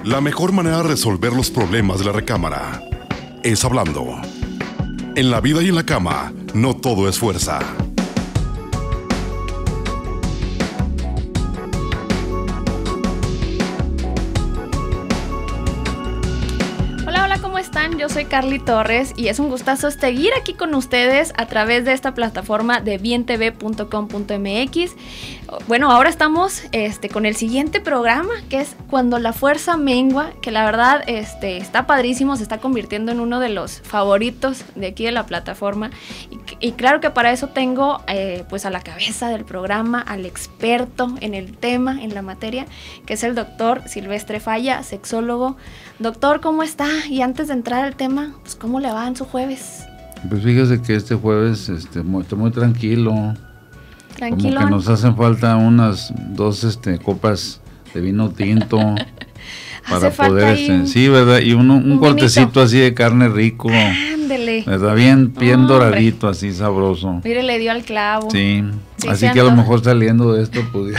La mejor manera de resolver los problemas de la recámara es hablando. En la vida y en la cama, no todo es fuerza. Yo soy Carly Torres y es un gustazo seguir aquí con ustedes a través de esta plataforma de bientv.com.mx. Bueno, ahora estamos con el siguiente programa, que es Cuando la fuerza mengua, que la verdad está padrísimo, se está convirtiendo en uno de los favoritos de aquí de la plataforma. Y claro que para eso tengo pues a la cabeza del programa, al experto en el tema, en la materia, que es el doctor Silvestre Falla, sexólogo. Doctor, ¿cómo está? Y antes de entrar al tema, pues ¿cómo le va en su jueves? Pues fíjese que este jueves está muy tranquilo. Tranquilo. Como que nos hacen falta unas 2 copas de vino tinto para poder, sí, ¿verdad? Y un cortecito así de carne rico. Ándele. ¿Verdad? Bien doradito, así sabroso. Mire, le dio al clavo. Sí, así que a lo mejor saliendo de esto, pues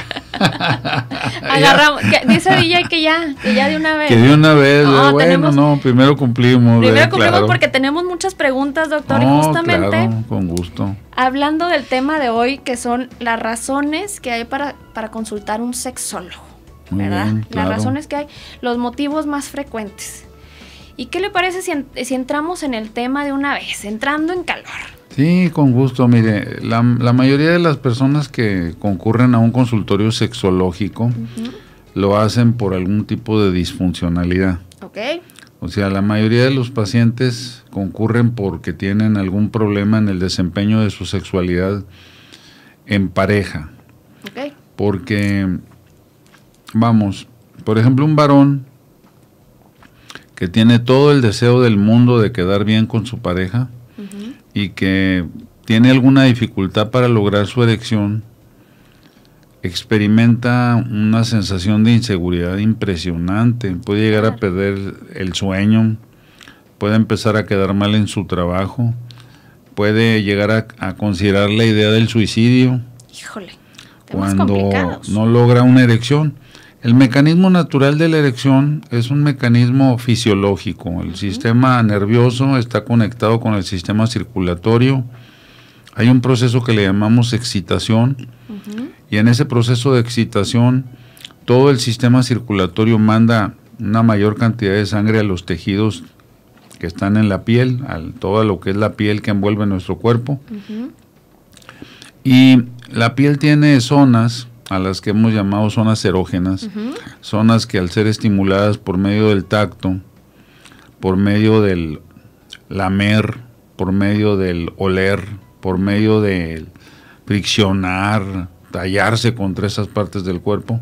agarramos, dice DJ que ya de una vez. Que de una vez, primero cumplimos. Claro. Porque tenemos muchas preguntas, doctor, y justamente, claro, con gusto. Hablando del tema de hoy, que son las razones que hay para consultar un sexólogo, ¿verdad? Bien, claro. Las razones que hay, los motivos más frecuentes. ¿Y qué le parece si entramos en el tema de una vez, entrando en calor? Sí, con gusto. Mire, la mayoría de las personas que concurren a un consultorio sexológico lo hacen por algún tipo de disfuncionalidad. Ok. O sea, la mayoría de los pacientes concurren porque tienen algún problema en el desempeño de su sexualidad en pareja. Ok. Porque, vamos, por ejemplo, un varón que tiene todo el deseo del mundo de quedar bien con su pareja, y que tiene alguna dificultad para lograr su erección, experimenta una sensación de inseguridad impresionante, puede llegar a perder el sueño, puede empezar a quedar mal en su trabajo, puede llegar a considerar la idea del suicidio. Híjole, temas cuando complicados. No logra una erección. El mecanismo natural de la erección es un mecanismo fisiológico. El sistema nervioso está conectado con el sistema circulatorio. Hay un proceso que le llamamos excitación, y en ese proceso de excitación todo el sistema circulatorio manda una mayor cantidad de sangre a los tejidos que están en la piel, a todo lo que es la piel que envuelve nuestro cuerpo. Y la piel tiene zonas a las que hemos llamado zonas erógenas, zonas que al ser estimuladas por medio del tacto, por medio del lamer, por medio del oler, por medio del friccionar, tallarse contra esas partes del cuerpo,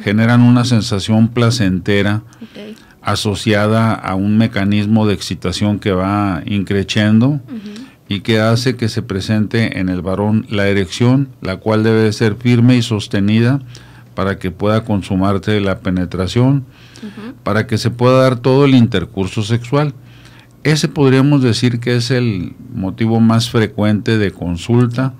generan una sensación placentera asociada a un mecanismo de excitación que va increciendo y que hace que se presente en el varón la erección, la cual debe ser firme y sostenida para que pueda consumarse la penetración, para que se pueda dar todo el intercurso sexual. Ese podríamos decir que es el motivo más frecuente de consulta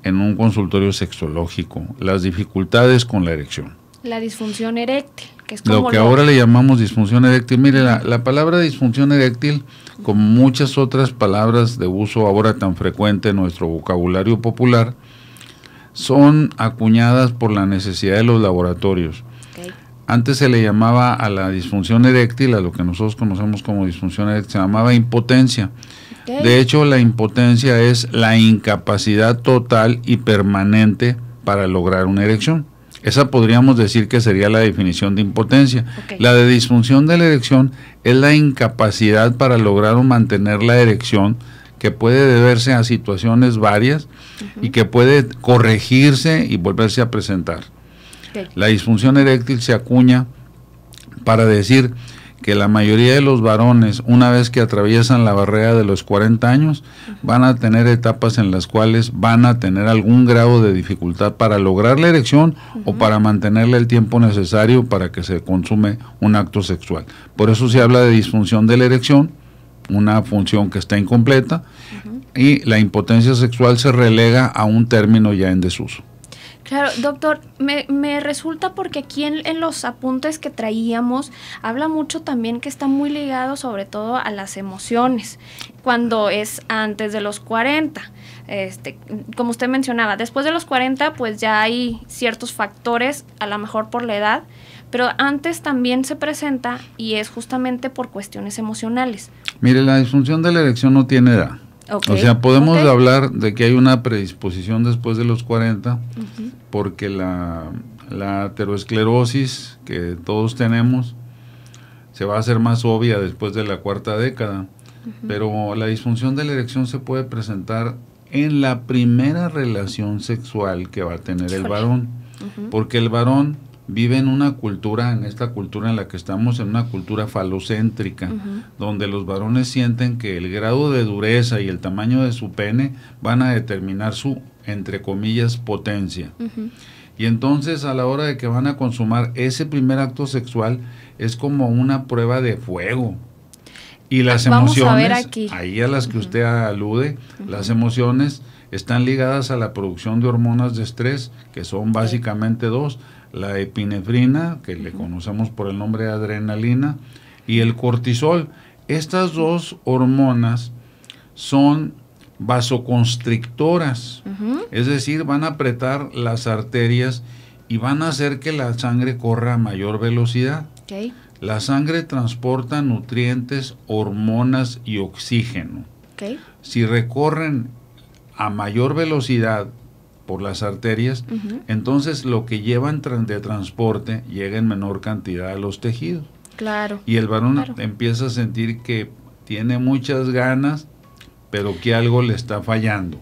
en un consultorio sexológico, las dificultades con la erección. La disfunción eréctil, que es como lo que ahora le llamamos disfunción eréctil. Mire, la palabra disfunción eréctil, como muchas otras palabras de uso ahora tan frecuente en nuestro vocabulario popular, son acuñadas por la necesidad de los laboratorios. Antes se le llamaba a la disfunción eréctil, a lo que nosotros conocemos como disfunción eréctil, se llamaba impotencia. De hecho, la impotencia es la incapacidad total y permanente para lograr una erección. Esa podríamos decir que sería la definición de impotencia. La de disfunción de la erección es la incapacidad para lograr o mantener la erección, que puede deberse a situaciones varias y que puede corregirse y volverse a presentar. La disfunción eréctil se acuña para decir que la mayoría de los varones, una vez que atraviesan la barrera de los 40 años, van a tener etapas en las cuales van a tener algún grado de dificultad para lograr la erección o para mantenerle el tiempo necesario para que se consume un acto sexual. Por eso se habla de disfunción de la erección, una función que está incompleta, y la impotencia sexual se relega a un término ya en desuso. Claro, doctor, me resulta porque aquí en los apuntes que traíamos habla mucho también que está muy ligado sobre todo a las emociones, cuando es antes de los 40. Como usted mencionaba, después de los 40 pues ya hay ciertos factores, a lo mejor por la edad, pero antes también se presenta y es justamente por cuestiones emocionales. Mire, la disfunción de la erección no tiene edad. Okay. O sea, podemos hablar de que hay una predisposición después de los 40, porque la aterosclerosis que todos tenemos se va a hacer más obvia después de la cuarta década, pero la disfunción de la erección se puede presentar en la primera relación sexual que va a tener el varón, porque el varón vive en una cultura, en esta cultura en la que estamos, en una cultura falocéntrica, donde los varones sienten que el grado de dureza y el tamaño de su pene van a determinar su, entre comillas, potencia. Y entonces a la hora de que van a consumar ese primer acto sexual es como una prueba de fuego. Y las emociones, ahí a las que usted alude, las emociones están ligadas a la producción de hormonas de estrés, que son básicamente dos: la epinefrina, que le conocemos por el nombre de adrenalina, y el cortisol. Estas dos hormonas son vasoconstrictoras, es decir, van a apretar las arterias y van a hacer que la sangre corra a mayor velocidad. La sangre transporta nutrientes, hormonas y oxígeno. Si recorren a mayor velocidad por las arterias, entonces lo que llevan de transporte llega en menor cantidad a los tejidos. Claro. Y el varón empieza a sentir que tiene muchas ganas, pero que algo le está fallando.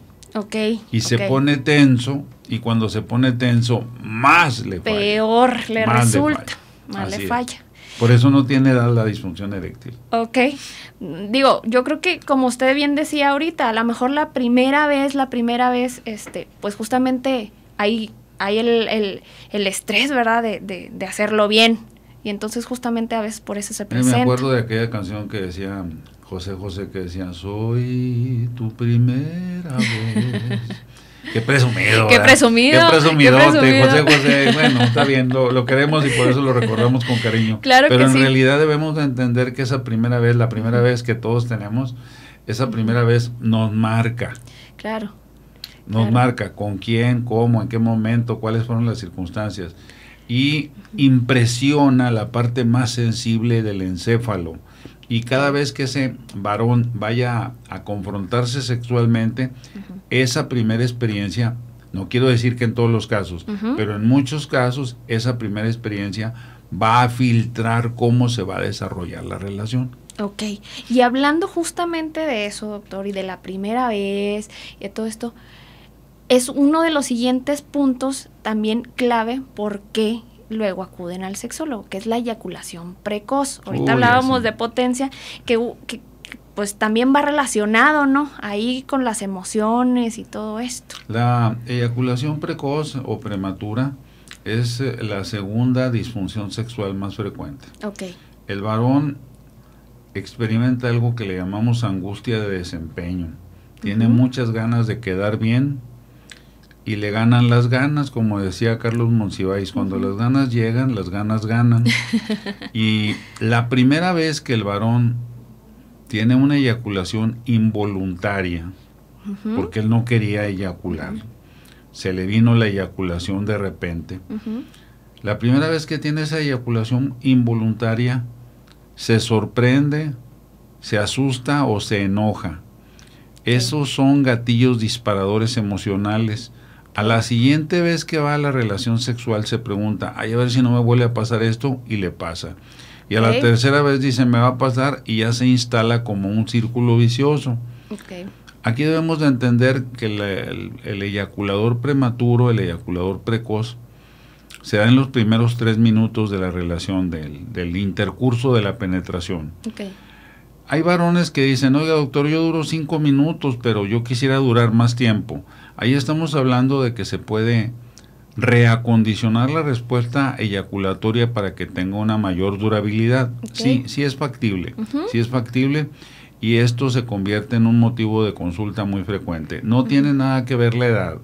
Y se pone tenso, y cuando se pone tenso, más le falla. Peor le resulta, más le falla. Por eso no tiene edad la disfunción eréctil. Digo, yo creo que como usted bien decía ahorita, a lo mejor la primera vez, pues justamente hay el estrés, ¿verdad? De hacerlo bien. Y entonces justamente a veces por eso se presenta. Me acuerdo de aquella canción que decía José, que decía: soy tu primera vez. Qué presumido. Qué presumido. Qué presumidote, José. Bueno, está bien, lo queremos y por eso lo recordamos con cariño. Claro. Pero que en realidad debemos de entender que esa primera vez, la primera vez que todos tenemos, esa primera vez nos marca. Claro. Nos marca con quién, cómo, en qué momento, cuáles fueron las circunstancias. Y impresiona la parte más sensible del encéfalo. Y cada vez que ese varón vaya a confrontarse sexualmente, esa primera experiencia, no quiero decir que en todos los casos, pero en muchos casos, esa primera experiencia va a filtrar cómo se va a desarrollar la relación. Y hablando justamente de eso, doctor, y de la primera vez, y de todo esto, es uno de los siguientes puntos también clave por qué luego acuden al sexólogo, que es la eyaculación precoz. Ahorita hablábamos de potencia, que pues también va relacionado, ¿no? Ahí con las emociones y todo esto. La eyaculación precoz o prematura es la segunda disfunción sexual más frecuente. El varón experimenta algo que le llamamos angustia de desempeño. Tiene muchas ganas de quedar bien y le ganan las ganas, como decía Carlos Monsiváis. Cuando las ganas llegan, las ganas ganan. Y la primera vez que el varón tiene una eyaculación involuntaria, porque él no quería eyacular, se le vino la eyaculación de repente. La primera vez que tiene esa eyaculación involuntaria, se sorprende, se asusta o se enoja. Esos son gatillos disparadores emocionales. A la siguiente vez que va a la relación sexual se pregunta: ay, a ver si no me vuelve a pasar esto, y le pasa. Y a la tercera vez dice: me va a pasar, y ya se instala como un círculo vicioso. Aquí debemos de entender que el eyaculador prematuro, el eyaculador precoz, se da en los primeros 3 minutos de la relación, del intercurso de la penetración. Hay varones que dicen: oiga, doctor, yo duro 5 minutos, pero yo quisiera durar más tiempo. Ahí estamos hablando de que se puede reacondicionar la respuesta eyaculatoria para que tenga una mayor durabilidad. Sí es factible, sí es factible, y esto se convierte en un motivo de consulta muy frecuente. No tiene nada que ver la edad.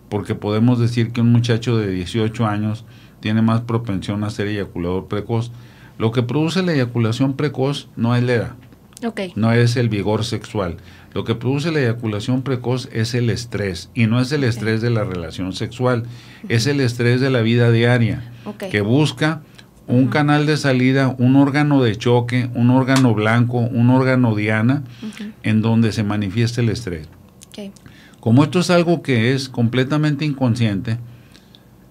porque podemos decir que un muchacho de 18 años tiene más propensión a ser eyaculador precoz. Lo que produce la eyaculación precoz no es la edad, no es el vigor sexual. Lo que produce la eyaculación precoz es el estrés, y no es el estrés de la relación sexual, es el estrés de la vida diaria, que busca un canal de salida, un órgano de choque, un órgano blanco, un órgano diana, en donde se manifiesta el estrés. Como esto es algo que es completamente inconsciente,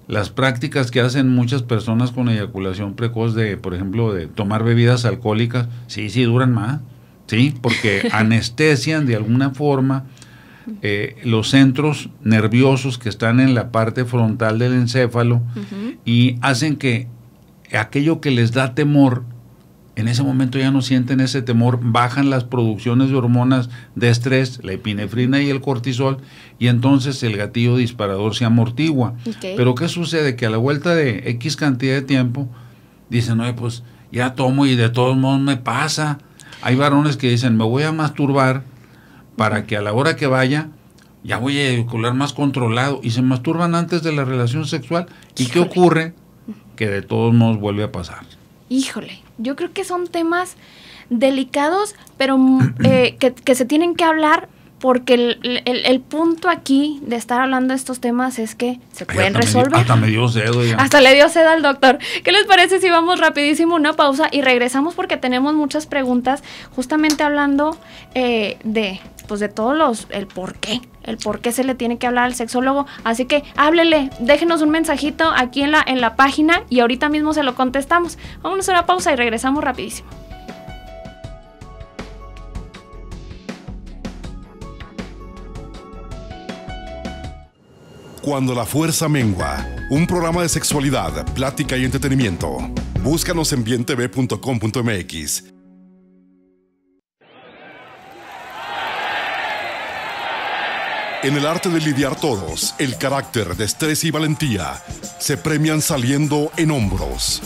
las prácticas que hacen muchas personas con eyaculación precoz de, por ejemplo, de tomar bebidas alcohólicas, sí duran más, sí, porque anestesian de alguna forma los centros nerviosos que están en la parte frontal del encéfalo y hacen que aquello que les da temor, en ese momento ya no sienten ese temor, bajan las producciones de hormonas de estrés, la epinefrina y el cortisol, y entonces el gatillo disparador se amortigua. Pero ¿qué sucede? Que a la vuelta de X cantidad de tiempo, dicen, no, pues ya tomo y de todos modos me pasa. Hay varones que dicen, me voy a masturbar para que a la hora que vaya, ya voy a eyacular más controlado, y se masturban antes de la relación sexual. ¿Y qué ocurre? Que de todos modos vuelve a pasar. Híjole, yo creo que son temas delicados, pero que se tienen que hablar, porque el punto aquí de estar hablando de estos temas es que se pueden resolver. Hasta me dio sed ya. Hasta le dio sed al doctor. ¿Qué les parece si vamos rapidísimo una pausa y regresamos, porque tenemos muchas preguntas justamente hablando de todos el por qué se le tiene que hablar al sexólogo? Así que háblele, déjenos un mensajito aquí en la página y ahorita mismo se lo contestamos. Vámonos a una pausa y regresamos rapidísimo. Cuando la fuerza mengua, un programa de sexualidad, plática y entretenimiento. Búscanos en bientv.com.mx. En el arte de lidiar todos, el carácter, destreza y valentía se premian saliendo en Hombros.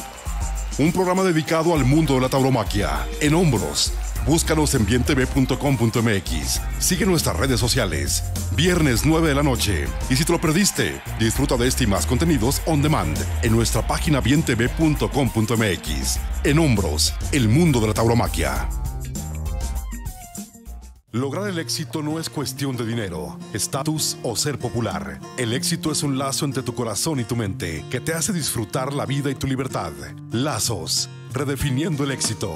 Un programa dedicado al mundo de la tauromaquia. En Hombros. Búscanos en bientv.com.mx. Sigue nuestras redes sociales. Viernes 9 de la noche. Y si te lo perdiste, disfruta de este y más contenidos on demand en nuestra página bientv.com.mx. En Hombros, el mundo de la tauromaquia. Lograr el éxito no es cuestión de dinero, estatus o ser popular. El éxito es un lazo entre tu corazón y tu mente que te hace disfrutar la vida y tu libertad. Lazos, redefiniendo el éxito.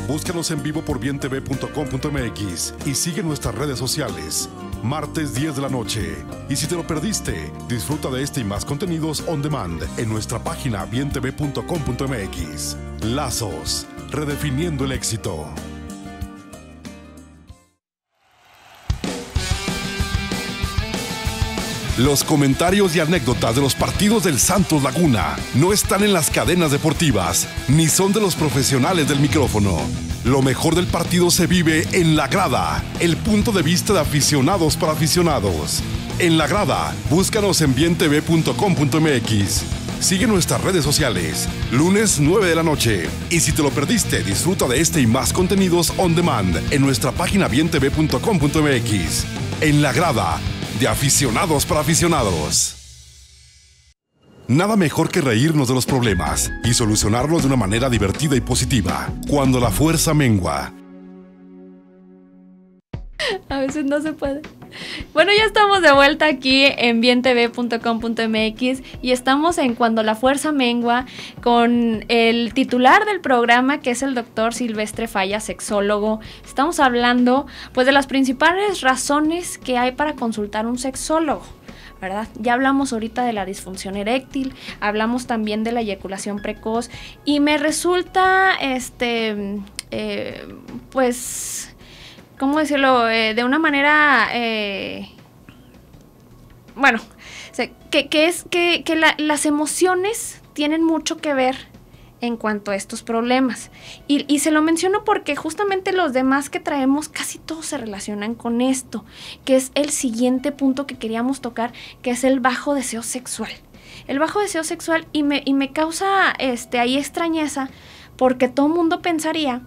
Búscanos en vivo por bientv.com.mx y sigue nuestras redes sociales. Martes 10 de la noche. Y si te lo perdiste, disfruta de este y más contenidos on demand en nuestra página bientv.com.mx. Lazos, redefiniendo el éxito. Los comentarios y anécdotas de los partidos del Santos Laguna no están en las cadenas deportivas, ni son de los profesionales del micrófono. Lo mejor del partido se vive en La Grada, el punto de vista de aficionados para aficionados. En La Grada, búscanos en bientv.com.mx. Sigue nuestras redes sociales, lunes 9 de la noche. Y si te lo perdiste, disfruta de este y más contenidos on demand en nuestra página bientv.com.mx. En La Grada, de aficionados para aficionados. Nada mejor que reírnos de los problemas y solucionarlos de una manera divertida y positiva. Cuando la fuerza mengua. A veces no se puede. Bueno, ya estamos de vuelta aquí en bientv.com.mx y estamos en Cuando la fuerza mengua con el titular del programa, que es el doctor Silvestre Falla, sexólogo. Estamos hablando pues de las principales razones que hay para consultar un sexólogo, ¿verdad? Ya hablamos ahorita de la disfunción eréctil, hablamos también de la eyaculación precoz y me resulta pues, ¿cómo decirlo? De una manera, bueno, o sea, que las emociones tienen mucho que ver en cuanto a estos problemas. Y se lo menciono porque justamente los demás que traemos, casi todos se relacionan con esto, que es el siguiente punto que queríamos tocar, que es el bajo deseo sexual. El bajo deseo sexual, y me causa ahí extrañeza, porque todo el mundo pensaría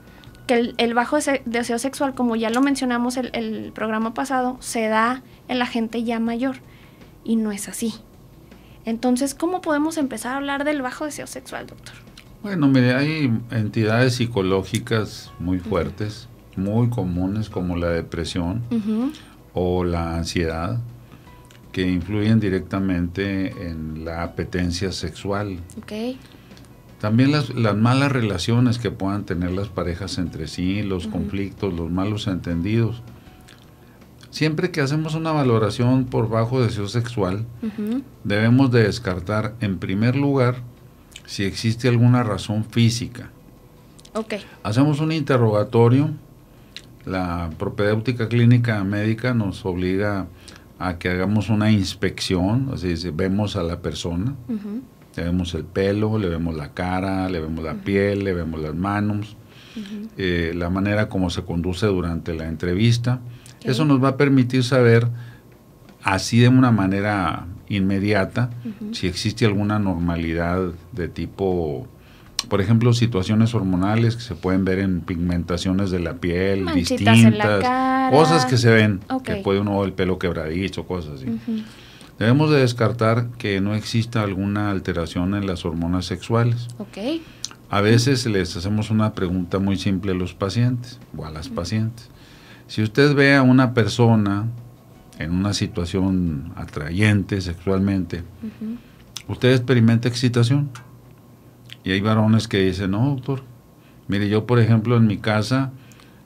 que el bajo deseo sexual, como ya lo mencionamos el programa pasado, se da en la gente ya mayor, y no es así. Entonces, ¿cómo podemos empezar a hablar del bajo deseo sexual, doctor? Bueno, mire, hay entidades psicológicas muy fuertes, muy comunes, como la depresión o la ansiedad, que influyen directamente en la apetencia sexual. Okay. También las malas relaciones que puedan tener las parejas entre sí, los conflictos, los malos entendidos. Siempre que hacemos una valoración por bajo deseo sexual, debemos de descartar, en primer lugar, si existe alguna razón física. Okay. Hacemos un interrogatorio. La propedéutica clínica médica nos obliga a que hagamos una inspección, o sea, vemos a la persona, le vemos el pelo, le vemos la cara, le vemos la piel, le vemos las manos, la manera como se conduce durante la entrevista. Okay. Eso nos va a permitir saber, así de una manera inmediata, si existe alguna normalidad de tipo, por ejemplo, situaciones hormonales que se pueden ver en pigmentaciones de la piel, manchitas distintas, en la cara, cosas que se ven, okay, que puede uno el pelo quebradizo, cosas así. Debemos de descartar que no exista alguna alteración en las hormonas sexuales. Okay. A veces les hacemos una pregunta muy simple a los pacientes o a las pacientes. Si usted ve a una persona en una situación atrayente sexualmente, ¿usted experimenta excitación? Y hay varones que dicen, no, doctor, mire, yo por ejemplo en mi casa,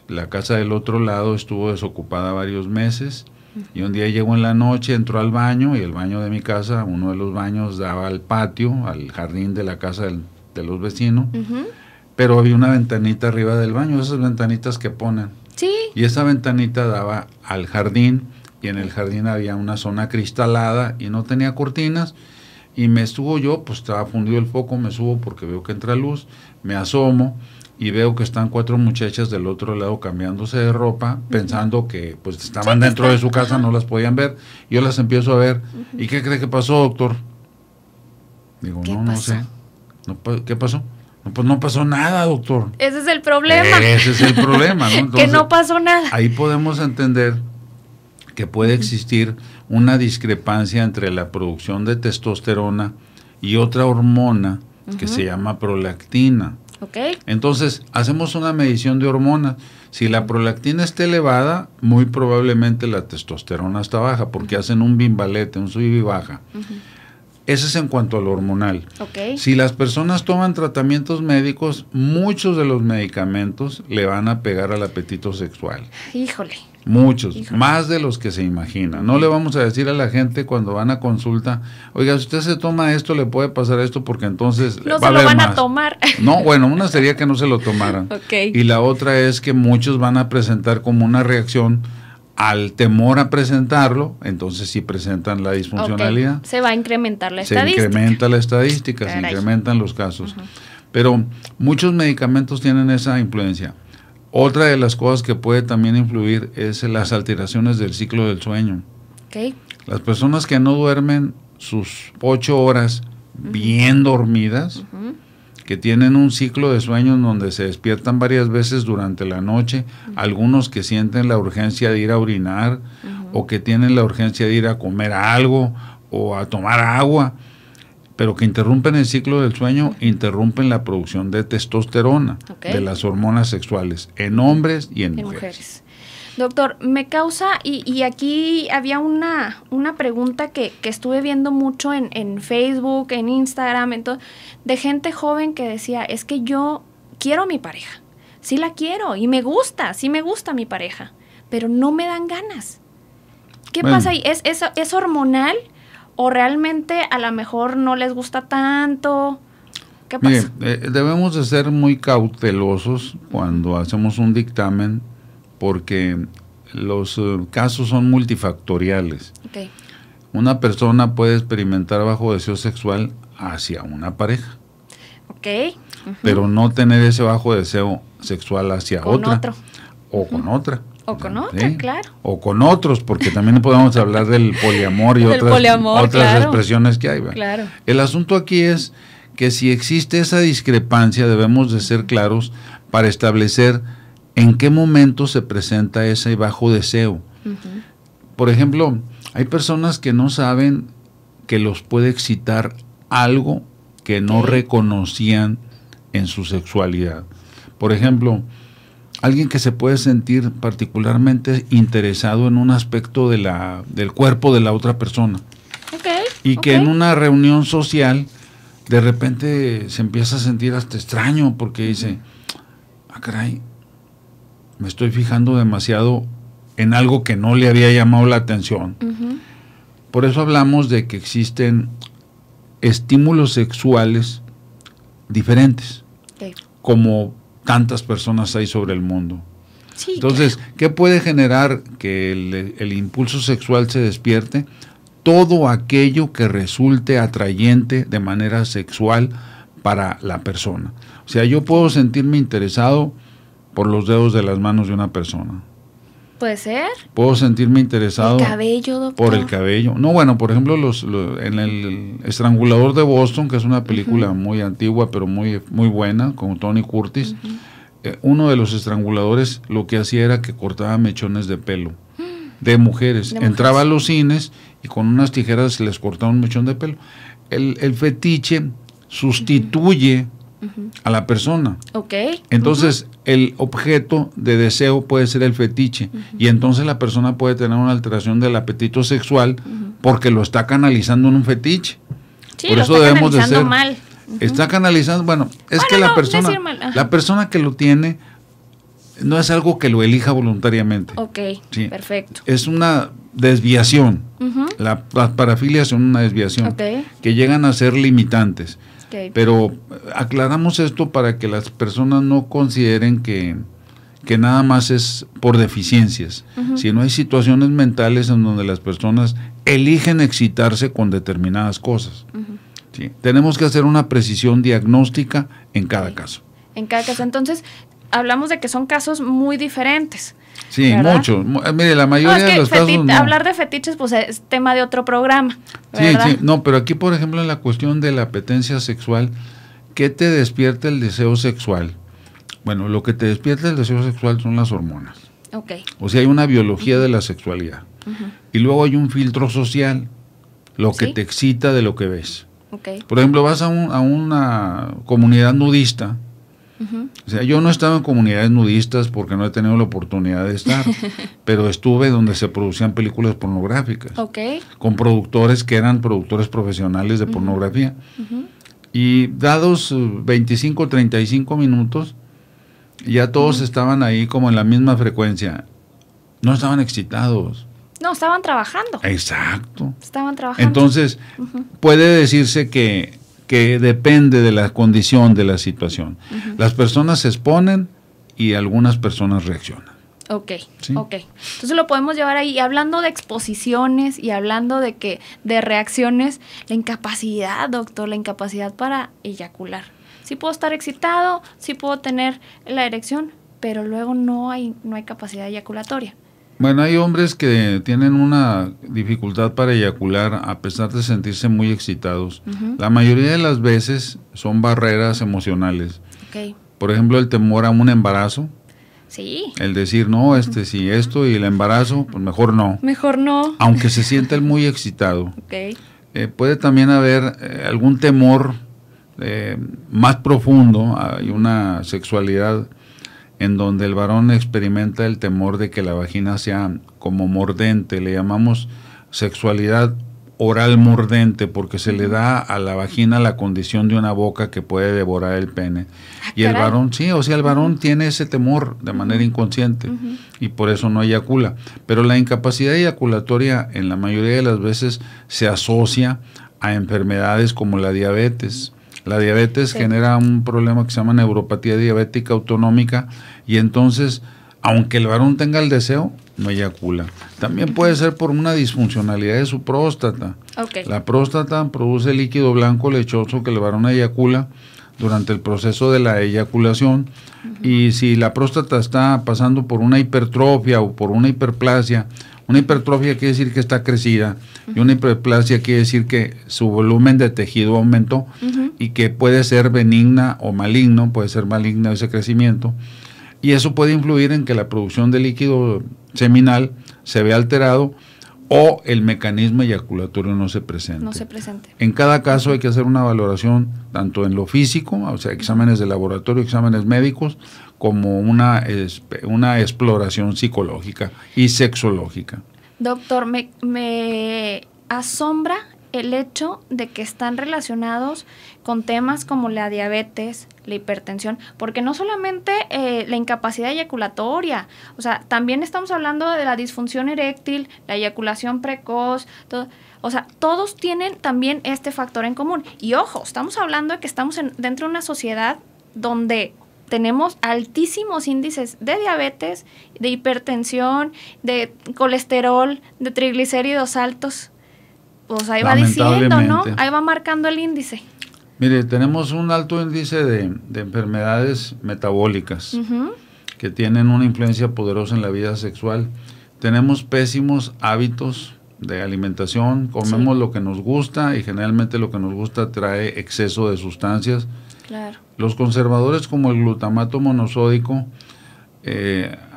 la casa del otro lado estuvo desocupada varios meses, y un día llegó en la noche, entró al baño, y el baño de mi casa, uno de los baños daba al patio, al jardín de la casa de los vecinos, pero había una ventanita arriba del baño, esas ventanitas que ponen. Sí. Y esa ventanita daba al jardín, y en el jardín había una zona cristalada y no tenía cortinas, y me subo yo, pues estaba fundido el foco, me subo porque veo que entra luz, me asomo y veo que están 4 muchachas del otro lado cambiándose de ropa, pensando que pues estaban dentro de su casa, no las podían ver. Yo las empiezo a ver. ¿Y qué cree que pasó, doctor? Digo, no sé. ¿Qué pasó? No, pues no pasó nada, doctor. Ese es el problema. Ese es el problema, ¿no? Entonces, que no pasó nada. Ahí podemos entender que puede existir una discrepancia entre la producción de testosterona y otra hormona que se llama prolactina. Okay. Entonces, hacemos una medición de hormonas. Si la prolactina está elevada, muy probablemente la testosterona está baja, porque hacen un bimbalete, un sub y baja. Ese es en cuanto a lo hormonal. Okay. Si las personas toman tratamientos médicos, muchos de los medicamentos le van a pegar al apetito sexual. Híjole. Muchos, más de los que se imaginan. No le vamos a decir a la gente cuando van a consulta, oiga, si usted se toma esto, le puede pasar esto, porque entonces no va se a lo van más. A tomar. No, bueno, una sería que no se lo tomaran. Okay. Y la otra es que muchos van a presentar como una reacción al temor a presentarlo, entonces sí presentan la disfuncionalidad. Okay. Se va a incrementar la estadística. Se incrementa la estadística, se incrementan los casos. Pero muchos medicamentos tienen esa influencia. Otra de las cosas que puede también influir es las alteraciones del ciclo del sueño. Okay. Las personas que no duermen sus 8 horas bien dormidas, que tienen un ciclo de sueño en donde se despiertan varias veces durante la noche, algunos que sienten la urgencia de ir a orinar, o que tienen la urgencia de ir a comer algo o a tomar agua, pero que interrumpen el ciclo del sueño, interrumpen la producción de testosterona, de las hormonas sexuales, en hombres y en mujeres. Doctor, me causa, y aquí había una pregunta que estuve viendo mucho en Facebook, en Instagram, de gente joven que decía, es que yo quiero a mi pareja, sí la quiero, y sí me gusta mi pareja, pero no me dan ganas. ¿Qué pasa ahí? ¿Es hormonal? ¿O realmente a lo mejor no les gusta tanto? ¿Qué pasa? Mire, debemos de ser muy cautelosos cuando hacemos un dictamen, porque los casos son multifactoriales. Okay. Una persona puede experimentar bajo deseo sexual hacia una pareja, pero no tener ese bajo deseo sexual hacia otra. O con otra. O con otra, claro. O con otros, porque también podemos hablar del poliamor y otras expresiones que hay. Claro. El asunto aquí es que si existe esa discrepancia, debemos de ser claros para establecer ¿en qué momento se presenta ese bajo deseo? Por ejemplo, hay personas que no saben que los puede excitar algo que no reconocían en su sexualidad. Por ejemplo, alguien que se puede sentir particularmente interesado en un aspecto de del cuerpo de la otra persona. Y que en una reunión social de repente se empieza a sentir hasta extraño porque dice, caray, me estoy fijando demasiado en algo que no le había llamado la atención. Por eso hablamos de que existen estímulos sexuales diferentes, como tantas personas hay sobre el mundo. Sí, entonces, ¿qué puede generar que el impulso sexual se despierte? Todo aquello que resulte atrayente de manera sexual para la persona. O sea, yo puedo sentirme interesado por los dedos de las manos de una persona. ¿Puede ser? Puedo sentirme interesado ¿El cabello, doctor? Por el cabello. No, bueno, por ejemplo, en el Estrangulador de Boston, que es una película muy antigua, pero muy, muy buena, con Tony Curtis, uno de los estranguladores lo que hacía era que cortaba mechones de pelo de mujeres. Entraba a los cines y con unas tijeras se les cortaba un mechón de pelo. El fetiche sustituye a la persona. Entonces, el objeto de deseo puede ser el fetiche y entonces la persona puede tener una alteración del apetito sexual porque lo está canalizando en un fetiche. Sí, por eso debemos de ser mal. Está canalizando, bueno, es que la persona que lo tiene no es algo que lo elija voluntariamente. Sí. Perfecto. Es una desviación. Las parafilias son una desviación que llegan a ser limitantes. Pero aclaramos esto para que las personas no consideren que nada más es por deficiencias, sino hay situaciones mentales en donde las personas eligen excitarse con determinadas cosas. ¿Sí? Tenemos que hacer una precisión diagnóstica en cada caso. En cada caso, entonces, hablamos de que son casos muy diferentes. Sí, mucho. Mire, la mayoría de los casos no. Hablar de fetiches, pues es tema de otro programa, ¿verdad? Sí, no, pero aquí, por ejemplo, en la cuestión de la apetencia sexual, ¿qué te despierta el deseo sexual? Bueno, lo que te despierta el deseo sexual son las hormonas. O sea, hay una biología de la sexualidad. Y luego hay un filtro social, lo que te excita de lo que ves. Por ejemplo, vas a una comunidad nudista. O sea, yo no estaba en comunidades nudistas porque no he tenido la oportunidad de estar, pero estuve donde se producían películas pornográficas, con productores que eran productores profesionales de pornografía. Y dados 25, 35 minutos, ya todos estaban ahí como en la misma frecuencia. No estaban excitados. No, estaban trabajando. Exacto. Estaban trabajando. Entonces, puede decirse que depende de la condición de la situación. Las personas se exponen y algunas personas reaccionan. ¿Sí? Entonces lo podemos llevar ahí. Y hablando de exposiciones y hablando de reacciones, la incapacidad, doctor, la incapacidad para eyacular. Sí puedo estar excitado, sí puedo tener la erección, pero luego no hay capacidad eyaculatoria. Bueno, hay hombres que tienen una dificultad para eyacular a pesar de sentirse muy excitados. La mayoría de las veces son barreras emocionales. Por ejemplo, el temor a un embarazo. Sí. El decir, no, si esto y el embarazo, pues mejor no. Mejor no. Aunque se sienta él muy excitado. Puede también haber algún temor más profundo. Hay una sexualidad en donde el varón experimenta el temor de que la vagina sea como mordente. Le llamamos sexualidad oral mordente porque se le da a la vagina la condición de una boca que puede devorar el pene. Y el varón, el varón tiene ese temor de manera inconsciente y por eso no eyacula. Pero la incapacidad eyaculatoria en la mayoría de las veces se asocia a enfermedades como la diabetes. La diabetes genera un problema que se llama neuropatía diabética autonómica y entonces, aunque el varón tenga el deseo, no eyacula. También puede ser por una disfuncionalidad de su próstata. La próstata produce líquido blanco lechoso que el varón eyacula durante el proceso de la eyaculación y si la próstata está pasando por una hipertrofia o por una hiperplasia quiere decir que está crecida y una hiperplasia quiere decir que su volumen de tejido aumentó y que puede ser benigna o maligno, puede ser maligno ese crecimiento. y eso puede influir en que la producción de líquido seminal se vea alterado o el mecanismo eyaculatorio no se presente. No se presente. En cada caso hay que hacer una valoración tanto en lo físico, o sea, exámenes de laboratorio, exámenes médicos, como una exploración psicológica y sexológica. Doctor, me asombra el hecho de que están relacionados con temas como la diabetes, la hipertensión, porque no solamente la incapacidad eyaculatoria, o sea, también estamos hablando de la disfunción eréctil, la eyaculación precoz, todo, o sea, todos tienen también este factor en común. Y ojo, estamos hablando de que estamos dentro de una sociedad donde tenemos altísimos índices de diabetes, de hipertensión, de colesterol, de triglicéridos altos. Pues ahí va diciendo, ¿no? Ahí va marcando el índice. Mire, tenemos un alto índice de enfermedades metabólicas que tienen una influencia poderosa en la vida sexual. Tenemos pésimos hábitos de alimentación, comemos lo que nos gusta y generalmente lo que nos gusta trae exceso de sustancias. Claro. Los conservadores como el glutamato monosódico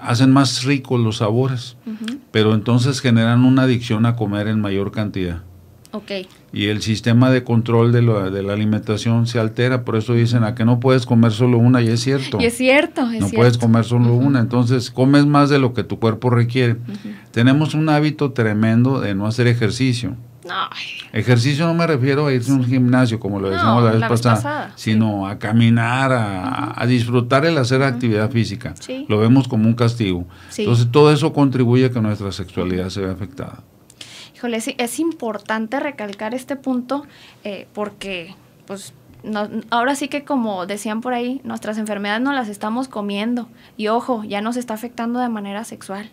hacen más ricos los sabores, pero entonces generan una adicción a comer en mayor cantidad. Okay. Y el sistema de control de la alimentación se altera, por eso dicen a que no puedes comer solo una, y es cierto. Y es cierto, no puedes comer solo una, entonces comes más de lo que tu cuerpo requiere. Tenemos un hábito tremendo de no hacer ejercicio. No. Ejercicio no me refiero a irse a un gimnasio, como lo decíamos la vez pasada, sino a caminar, a disfrutar el hacer actividad física. Sí. Lo vemos como un castigo. Sí. Entonces todo eso contribuye a que nuestra sexualidad se vea afectada. Híjole, sí, es importante recalcar este punto porque, pues, ahora sí que como decían por ahí, nuestras enfermedades nos las estamos comiendo. Y ojo, ya nos está afectando de manera sexual.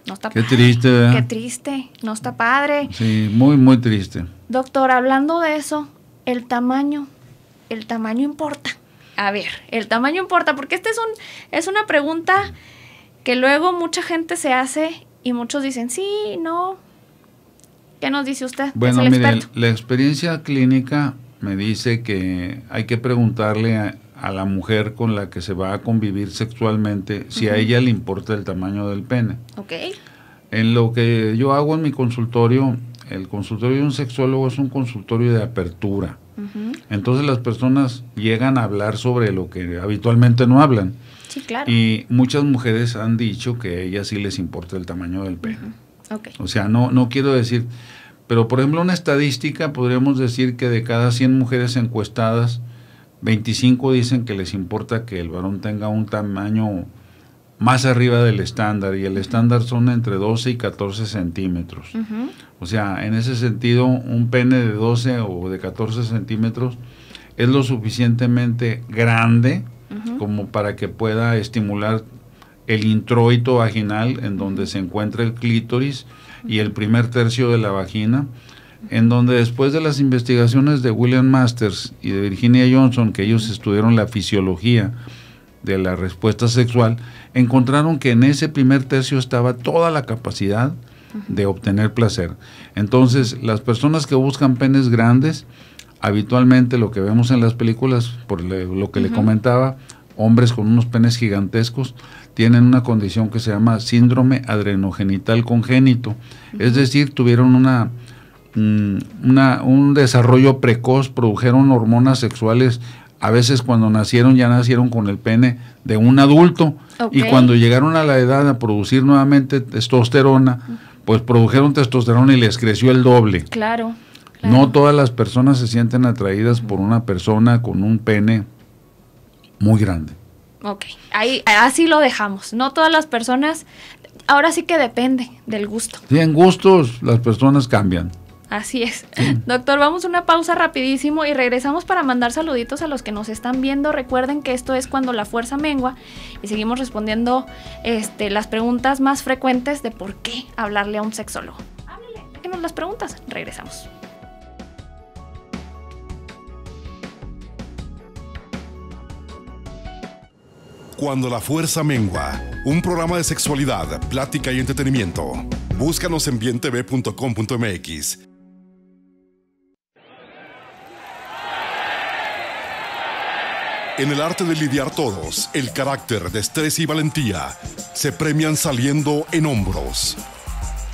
No está Qué triste, ¿verdad? Qué triste, no está padre. Sí, muy, muy triste. Doctor, hablando de eso, el tamaño importa. A ver, el tamaño importa, porque es una pregunta que luego mucha gente se hace y muchos dicen, sí, no. ¿Qué nos dice usted? Bueno, ¿Es el mire, experto? la experiencia clínica me dice que hay que preguntarle a la mujer con la que se va a convivir sexualmente si a ella le importa el tamaño del pene. Okay. En lo que yo hago en mi consultorio, el consultorio de un sexólogo es un consultorio de apertura. Entonces las personas llegan a hablar sobre lo que habitualmente no hablan. Sí, claro. Y muchas mujeres han dicho que a ellas sí les importa el tamaño del pene. Okay. O sea, no quiero decir, pero por ejemplo una estadística podríamos decir que de cada 100 mujeres encuestadas, 25 dicen que les importa que el varón tenga un tamaño más arriba del estándar, y el estándar son entre 12 y 14 centímetros. O sea, en ese sentido, un pene de 12 o de 14 centímetros es lo suficientemente grande como para que pueda estimular el introito vaginal, en donde se encuentra el clítoris y el primer tercio de la vagina, en donde después de las investigaciones de William Masters y de Virginia Johnson, que ellos estudiaron la fisiología de la respuesta sexual, encontraron que en ese primer tercio estaba toda la capacidad de obtener placer. Entonces, las personas que buscan penes grandes, habitualmente lo que vemos en las películas, por lo que le comentaba, hombres con unos penes gigantescos, tienen una condición que se llama síndrome adrenogenital congénito. Es decir, tuvieron un desarrollo precoz, produjeron hormonas sexuales. A veces cuando nacieron ya nacieron con el pene de un adulto, y cuando llegaron a la edad a producir nuevamente testosterona, pues produjeron testosterona y les creció el doble. Claro. No todas las personas se sienten atraídas por una persona con un pene muy grande. Ok, ahí así lo dejamos. No todas las personas, ahora sí que depende del gusto. Sí, en gustos las personas cambian. Así es. Doctor, vamos a una pausa rapidísimo y regresamos para mandar saluditos a los que nos están viendo. Recuerden que esto es Cuando la Fuerza Mengua y seguimos respondiendo las preguntas más frecuentes de por qué hablarle a un sexólogo. Háblele, déjenos las preguntas. Regresamos. Cuando la Fuerza Mengua, un programa de sexualidad, plática y entretenimiento. Búscanos en bientv.com.mx. En el arte de lidiar todos, el carácter, destreza y valentía se premian saliendo en Hombros.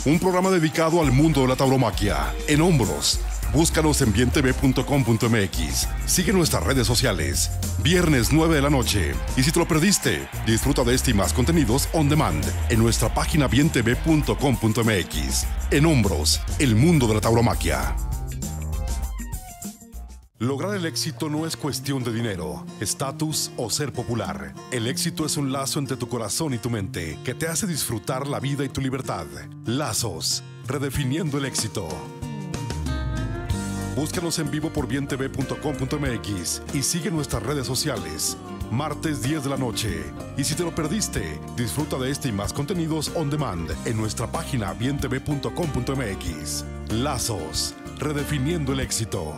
Un programa dedicado al mundo de la tauromaquia. En Hombros. Búscanos en bientv.com.mx. Sigue nuestras redes sociales. Viernes 9 de la noche. Y si te lo perdiste, disfruta de este y más contenidos on demand en nuestra página bientv.com.mx. En Hombros, el mundo de la tauromaquia. Lograr el éxito no es cuestión de dinero, estatus o ser popular. El éxito es un lazo entre tu corazón y tu mente que te hace disfrutar la vida y tu libertad. Lazos, redefiniendo el éxito. Búscanos en vivo por bientv.com.mx y sigue nuestras redes sociales. Martes 10 de la noche. Y si te lo perdiste, disfruta de este y más contenidos on demand en nuestra página bientv.com.mx. Lazos, redefiniendo el éxito.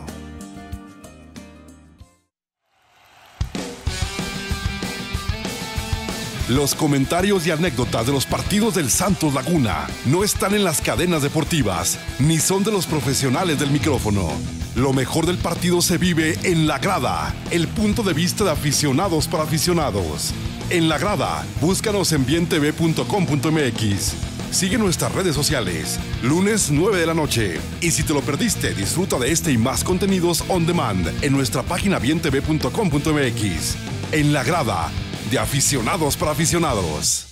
Los comentarios y anécdotas de los partidos del Santos Laguna no están en las cadenas deportivas, ni son de los profesionales del micrófono. Lo mejor del partido se vive en La Grada, el punto de vista de aficionados para aficionados. En La Grada, búscanos en bientv.com.mx. Sigue nuestras redes sociales, lunes 9 de la noche. Y si te lo perdiste, disfruta de este y más contenidos on demand en nuestra página bientv.com.mx. En La Grada, de aficionados para aficionados.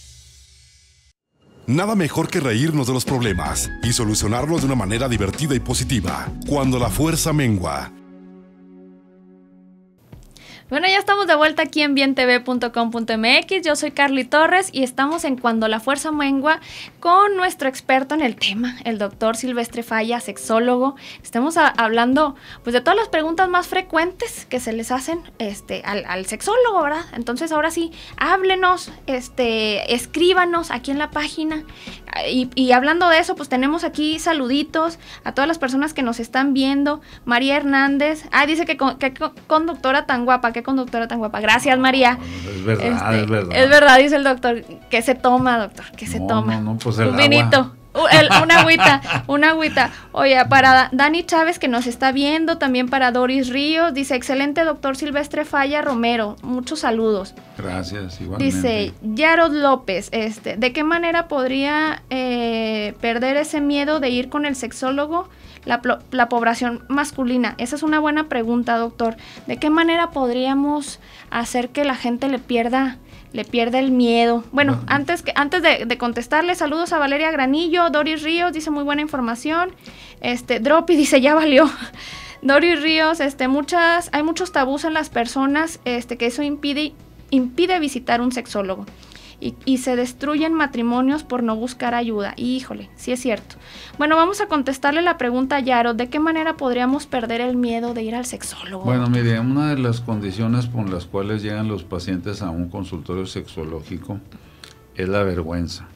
Nada mejor que reírnos de los problemas y solucionarlos de una manera divertida y positiva, cuando la fuerza mengua. Bueno, ya estamos de vuelta aquí en bientv.com.mx. Yo soy Carly Torres y estamos en Cuando la Fuerza Mengua con nuestro experto en el tema, el doctor Silvestre Falla, sexólogo. Estamos hablando pues de todas las preguntas más frecuentes que se les hacen al sexólogo, ¿verdad? Entonces ahora sí, háblenos, escríbanos aquí en la página. Y hablando de eso, pues tenemos aquí saluditos a todas las personas que nos están viendo. María Hernández, dice que conductora tan guapa, qué conductora tan guapa. Gracias, María. Es verdad, es verdad. Es verdad, dice el doctor. ¿Qué se toma, doctor? ¿Qué se toma? No, pues el un vinito. Una agüita. Oye, para Dani Chávez que nos está viendo, también para Doris Ríos, dice, excelente doctor Silvestre Falla Romero, muchos saludos. Gracias, igualmente. Dice, Yarod López, ¿de qué manera podría perder ese miedo de ir con el sexólogo la población masculina? Esa es una buena pregunta, doctor. ¿De qué manera podríamos hacer que la gente le pierda el miedo? Bueno, antes de contestarle, saludos a Valeria Granillo. Doris Ríos dice muy buena información. Dropi dice ya valió. Doris Ríos, hay muchos tabús en las personas, que eso impide visitar un sexólogo. Y se destruyen matrimonios por no buscar ayuda. Híjole, sí es cierto. Bueno, vamos a contestarle la pregunta a Yaro. ¿De qué manera podríamos perder el miedo de ir al sexólogo? Bueno, mire, una de las condiciones por las cuales llegan los pacientes a un consultorio sexológico es la vergüenza.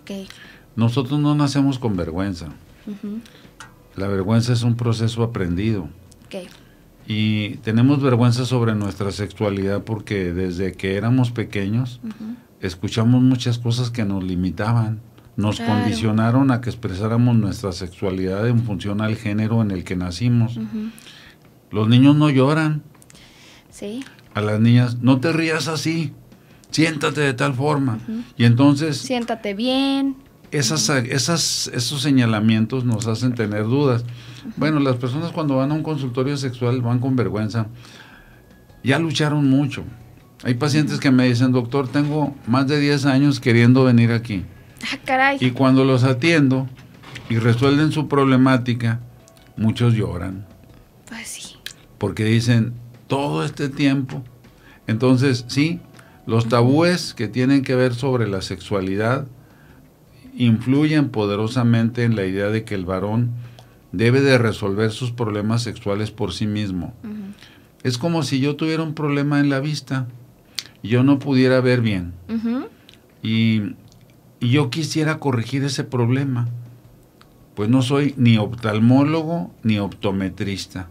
Okay. Nosotros no nacemos con vergüenza. Uh-huh. La vergüenza es un proceso aprendido. Okay. Y tenemos vergüenza sobre nuestra sexualidad porque desde que éramos pequeños, uh-huh, escuchamos muchas cosas que nos limitaban, nos condicionaron a que expresáramos nuestra sexualidad en función al género en el que nacimos. Uh-huh. Los niños no lloran. Sí. A las niñas, no te rías así, siéntate de tal forma. Uh-huh. Y entonces... siéntate bien. Esos señalamientos nos hacen tener dudas. Uh-huh. Bueno, las personas cuando van a un consultorio sexual van con vergüenza. Ya lucharon mucho. Hay pacientes, uh-huh, que me dicen, doctor, tengo más de 10 años queriendo venir aquí. Caray. Y cuando los atiendo y resuelven su problemática, muchos lloran. Pues sí. Porque dicen, todo este tiempo. Entonces, sí, los tabúes que tienen que ver sobre la sexualidad influyen poderosamente en la idea de que el varón debe de resolver sus problemas sexuales por sí mismo. Uh-huh. Es como si yo tuviera un problema en la vista y yo no pudiera ver bien. Uh-huh. Y yo quisiera corregir ese problema. Pues no soy ni oftalmólogo ni optometrista.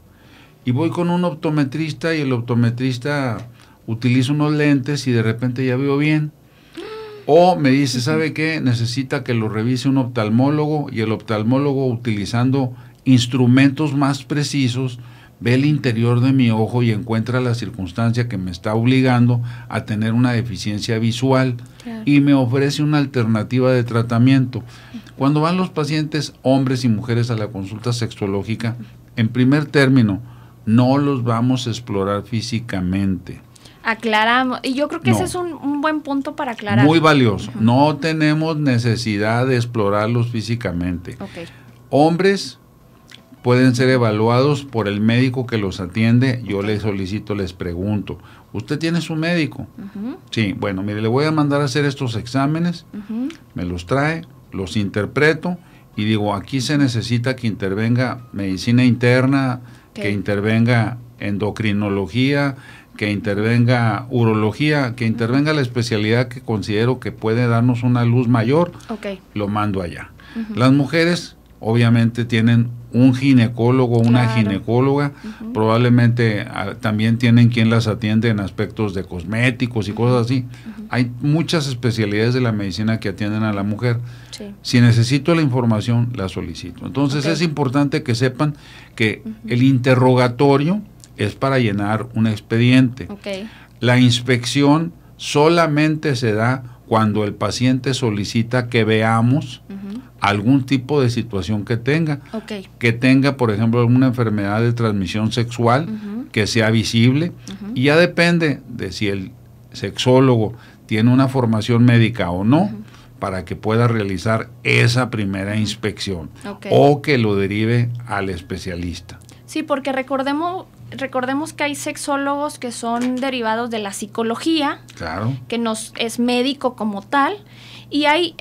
Y voy con un optometrista y el optometrista utiliza unos lentes y de repente ya veo bien. O me dice, ¿sabe qué? Necesita que lo revise un oftalmólogo y el oftalmólogo, utilizando instrumentos más precisos, ve el interior de mi ojo y encuentra la circunstancia que me está obligando a tener una deficiencia visual, claro, y me ofrece una alternativa de tratamiento. Cuando van los pacientes, hombres y mujeres, a la consulta sexológica, en primer término, no los vamos a explorar físicamente. Aclaramos, y yo creo que ese es un buen punto para aclarar. Muy valioso. No tenemos necesidad de explorarlos físicamente. Okay. Hombres pueden ser evaluados por el médico que los atiende. Yo les solicito, les pregunto, ¿usted tiene su médico? Sí, bueno, mire, le voy a mandar a hacer estos exámenes, me los trae, los interpreto y digo, aquí se necesita que intervenga medicina interna, que intervenga endocrinología, que intervenga urología, que intervenga la especialidad que considero que puede darnos una luz mayor, lo mando allá. Las mujeres obviamente tienen un ginecólogo, una ginecóloga, probablemente también tienen quien las atiende en aspectos de cosméticos y cosas así. Hay muchas especialidades de la medicina que atienden a la mujer. Si necesito la información, la solicito. Entonces es importante que sepan que el interrogatorio es para llenar un expediente. La inspección solamente se da cuando el paciente solicita que veamos algún tipo de situación que tenga. Que tenga, por ejemplo, alguna enfermedad de transmisión sexual que sea visible. Y ya depende de si el sexólogo tiene una formación médica o no, para que pueda realizar esa primera inspección o que lo derive al especialista. Sí, porque recordemos que hay sexólogos que son derivados de la psicología, claro, que es médico como tal, y hay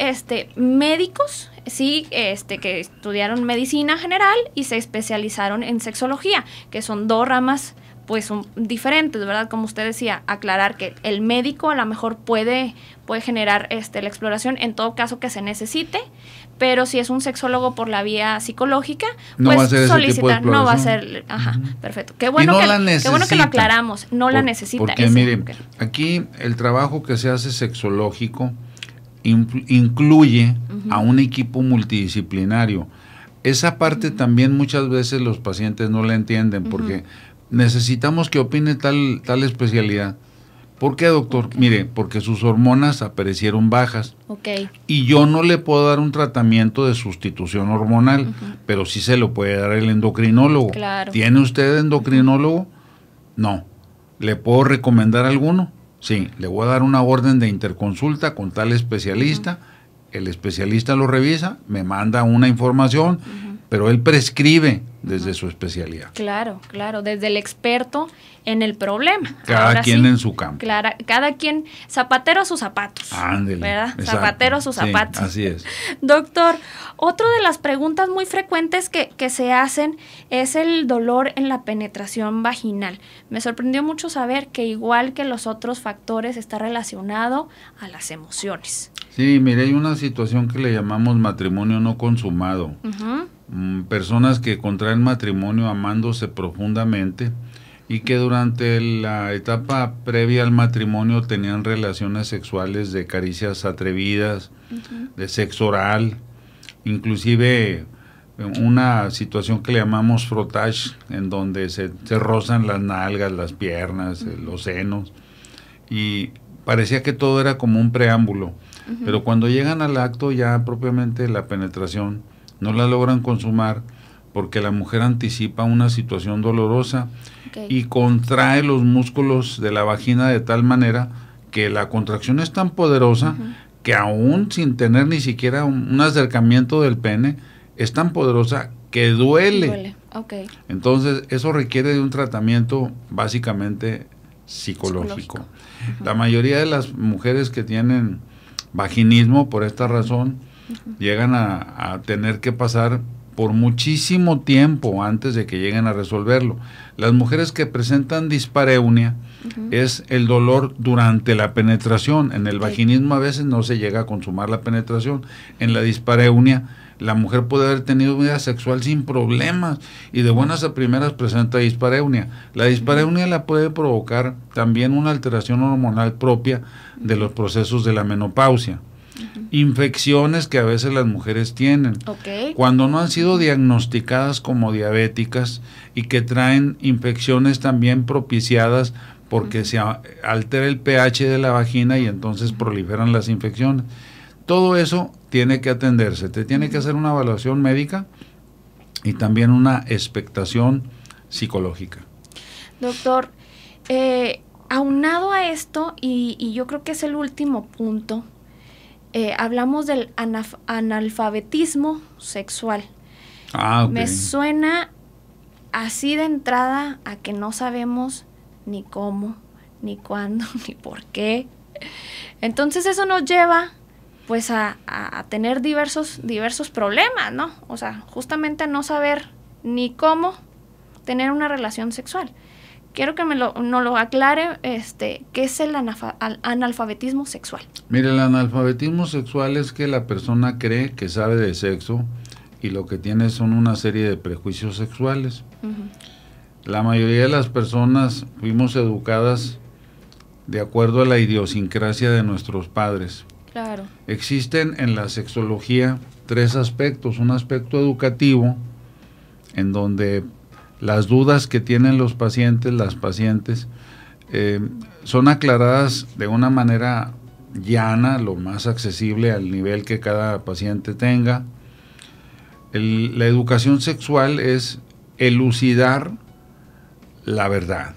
médicos, sí, que estudiaron medicina general y se especializaron en sexología, que son dos ramas pues son diferentes, ¿verdad? Como usted decía, aclarar que el médico a lo mejor puede generar la exploración en todo caso que se necesite, pero si es un sexólogo por la vía psicológica, no pues va a ser solicitar, no va a ser, perfecto. Qué bueno, qué bueno que lo aclaramos, la necesita. Porque miren, aquí el trabajo que se hace sexológico incluye a un equipo multidisciplinario. Esa parte también muchas veces los pacientes no la entienden, porque necesitamos que opine tal especialidad. ¿Por qué, doctor? Mire, porque sus hormonas aparecieron bajas. Y yo no le puedo dar un tratamiento de sustitución hormonal, pero sí se lo puede dar el endocrinólogo. Claro. ¿Tiene usted endocrinólogo? No. ¿Le puedo recomendar alguno? Sí. Le voy a dar una orden de interconsulta con tal especialista. El especialista lo revisa, me manda una información, pero él prescribe desde su especialidad. Claro, desde el experto en el problema. Cada quien en su campo. Claro, cada quien, zapatero a sus zapatos. Ándele. ¿Verdad? Exacto. Zapatero a sus zapatos. Sí, así es. Doctor, otra de las preguntas muy frecuentes que se hacen es el dolor en la penetración vaginal. Me sorprendió mucho saber que igual que los otros factores está relacionado a las emociones. Sí, mire, hay una situación que le llamamos matrimonio no consumado. Personas que contraen matrimonio amándose profundamente y que durante la etapa previa al matrimonio tenían relaciones sexuales de caricias atrevidas, de sexo oral, inclusive una situación que le llamamos frottage, en donde se rozan las nalgas, las piernas, los senos, y parecía que todo era como un preámbulo, pero cuando llegan al acto ya propiamente la penetración, no la logran consumar porque la mujer anticipa una situación dolorosa y contrae los músculos de la vagina de tal manera que la contracción es tan poderosa que aún sin tener ni siquiera un acercamiento del pene, es tan poderosa que duele. Entonces eso requiere de un tratamiento básicamente psicológico. La mayoría de las mujeres que tienen vaginismo por esta razón llegan a tener que pasar por muchísimo tiempo antes de que lleguen a resolverlo. Las mujeres que presentan dispareunia es el dolor durante la penetración. En el vaginismo a veces no se llega a consumar la penetración. En la dispareunia la mujer puede haber tenido vida sexual sin problemas y de buenas a primeras presenta dispareunia. La dispareunia la puede provocar también una alteración hormonal propia de los procesos de la menopausia. infecciones que a veces las mujeres tienen, cuando no han sido diagnosticadas como diabéticas y que traen infecciones también propiciadas porque se altera el pH de la vagina y entonces proliferan las infecciones. Todo eso tiene que atenderse, te tiene que hacer una evaluación médica y también una expectación psicológica. Doctor, aunado a esto, y yo creo que es el último punto, hablamos del analfabetismo sexual. Okay. Me suena así de entrada a que no sabemos ni cómo, ni cuándo, ni por qué. Entonces eso nos lleva pues a tener diversos problemas, ¿no? O sea, justamente no saber ni cómo tener una relación sexual. Quiero que nos lo aclare, ¿qué es el analfabetismo sexual? Mire, el analfabetismo sexual es que la persona cree que sabe de sexo y lo que tiene son una serie de prejuicios sexuales. La mayoría de las personas fuimos educadas de acuerdo a la idiosincrasia de nuestros padres. Claro. Existen en la sexología 3 aspectos. Un aspecto educativo, en donde las dudas que tienen los pacientes, las pacientes, son aclaradas de una manera llana, lo más accesible al nivel que cada paciente tenga. La educación sexual es elucidar la verdad.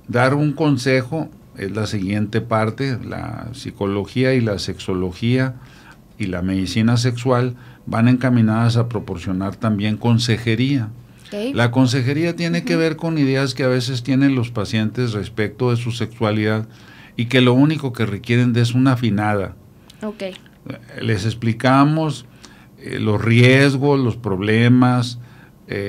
Dar un consejo es la siguiente parte. La psicología y la sexología y la medicina sexual van encaminadas a proporcionar también consejería. La consejería tiene que ver con ideas que a veces tienen los pacientes respecto de su sexualidad y que lo único que requieren es una afinada. Les explicamos los riesgos, los problemas.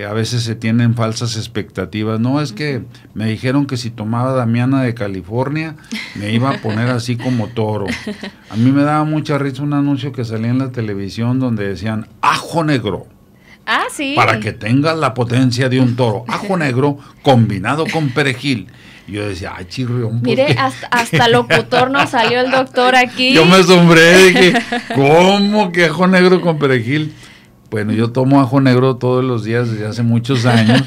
A veces se tienen falsas expectativas. No, es que me dijeron que si tomaba Damiana de California me iba a poner así como toro. A mí me daba mucha risa un anuncio que salía en la televisión donde decían ajo negro. Ah, sí. Para que tengas la potencia de un toro. Ajo negro combinado con perejil. Y yo decía, ay, chirrión. Mire, hasta locutor nos salió el doctor aquí. Yo me asombré, dije, ¿cómo que ajo negro con perejil? Bueno, yo tomo ajo negro todos los días desde hace muchos años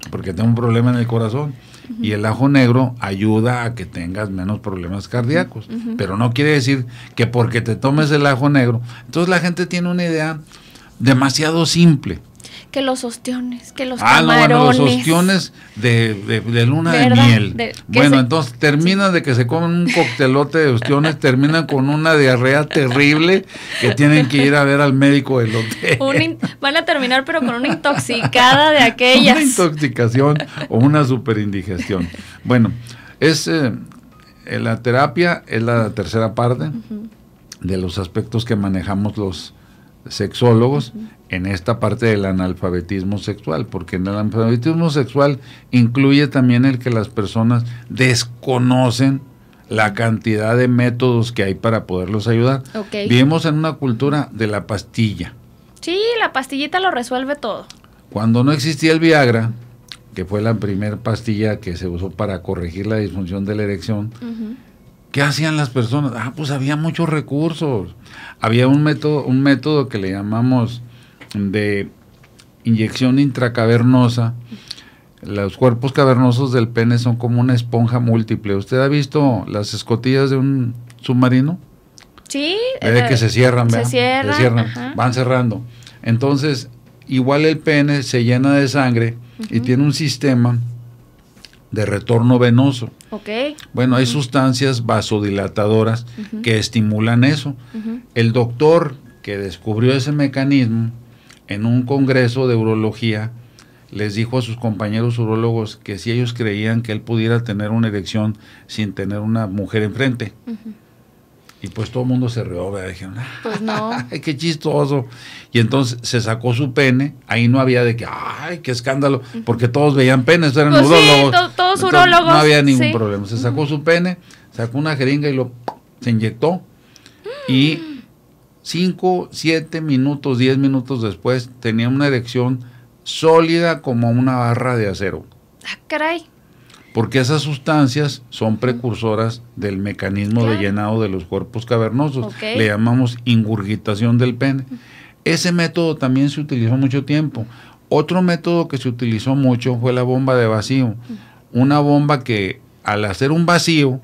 porque tengo un problema en el corazón. Y el ajo negro ayuda a que tengas menos problemas cardíacos. Pero no quiere decir que porque te tomes el ajo negro. Entonces la gente tiene una idea demasiado simple. Que los ostiones, que los camarones. No, bueno, los ostiones de luna de miel. Bueno, entonces terminan de que se comen un coctelote de ostiones, terminan con una diarrea terrible que tienen que ir a ver al médico del hotel. Van a terminar pero con una intoxicada de aquellas. Una intoxicación o una superindigestión. Bueno, la terapia es la tercera parte de los aspectos que manejamos los sexólogos en esta parte del analfabetismo sexual, porque en el analfabetismo sexual incluye también el que las personas desconocen la cantidad de métodos que hay para poderlos ayudar. Vivimos en una cultura de la pastilla. Sí, la pastillita lo resuelve todo. Cuando no existía el Viagra, que fue la primera pastilla que se usó para corregir la disfunción de la erección, ¿qué hacían las personas? Pues había muchos recursos. Había un método que le llamamos de inyección intracavernosa. Los cuerpos cavernosos del pene son como una esponja múltiple. ¿Usted ha visto las escotillas de un submarino? Sí. Que se cierran, ¿verdad? Se cierran, van cerrando. Entonces, igual el pene se llena de sangre y tiene un sistema de retorno venoso. Bueno, hay sustancias vasodilatadoras que estimulan eso. El doctor que descubrió ese mecanismo en un congreso de urología les dijo a sus compañeros urólogos que si ellos creían que él pudiera tener una erección sin tener una mujer enfrente. Y pues todo el mundo se rió, ¿verdad? Dijeron, pues no. ¡Ay, qué chistoso! Y entonces se sacó su pene, ahí no había de que, ¡ay, qué escándalo! Porque todos veían penes, eran pues urólogos. Sí, todos urólogos. No había ningún problema. Se sacó su pene, sacó una jeringa y se inyectó. Y 5, 7 minutos, 10 minutos después, tenía una erección sólida como una barra de acero. Caray. porque esas sustancias son precursoras del mecanismo de llenado de los cuerpos cavernosos. Le llamamos ingurgitación del pene. Ese método también se utilizó mucho tiempo. Otro método que se utilizó mucho fue la bomba de vacío. Una bomba que al hacer un vacío,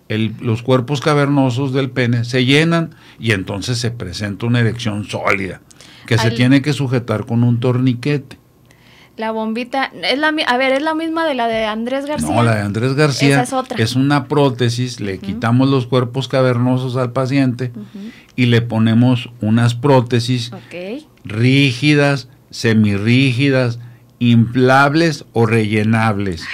los cuerpos cavernosos del pene se llenan y entonces se presenta una erección sólida que se tiene que sujetar con un torniquete. La bombita, ¿es la misma de la de Andrés García? No, la de Andrés García esa es otra. Es una prótesis, le quitamos los cuerpos cavernosos al paciente y le ponemos unas prótesis rígidas, semirrígidas, inflables o rellenables.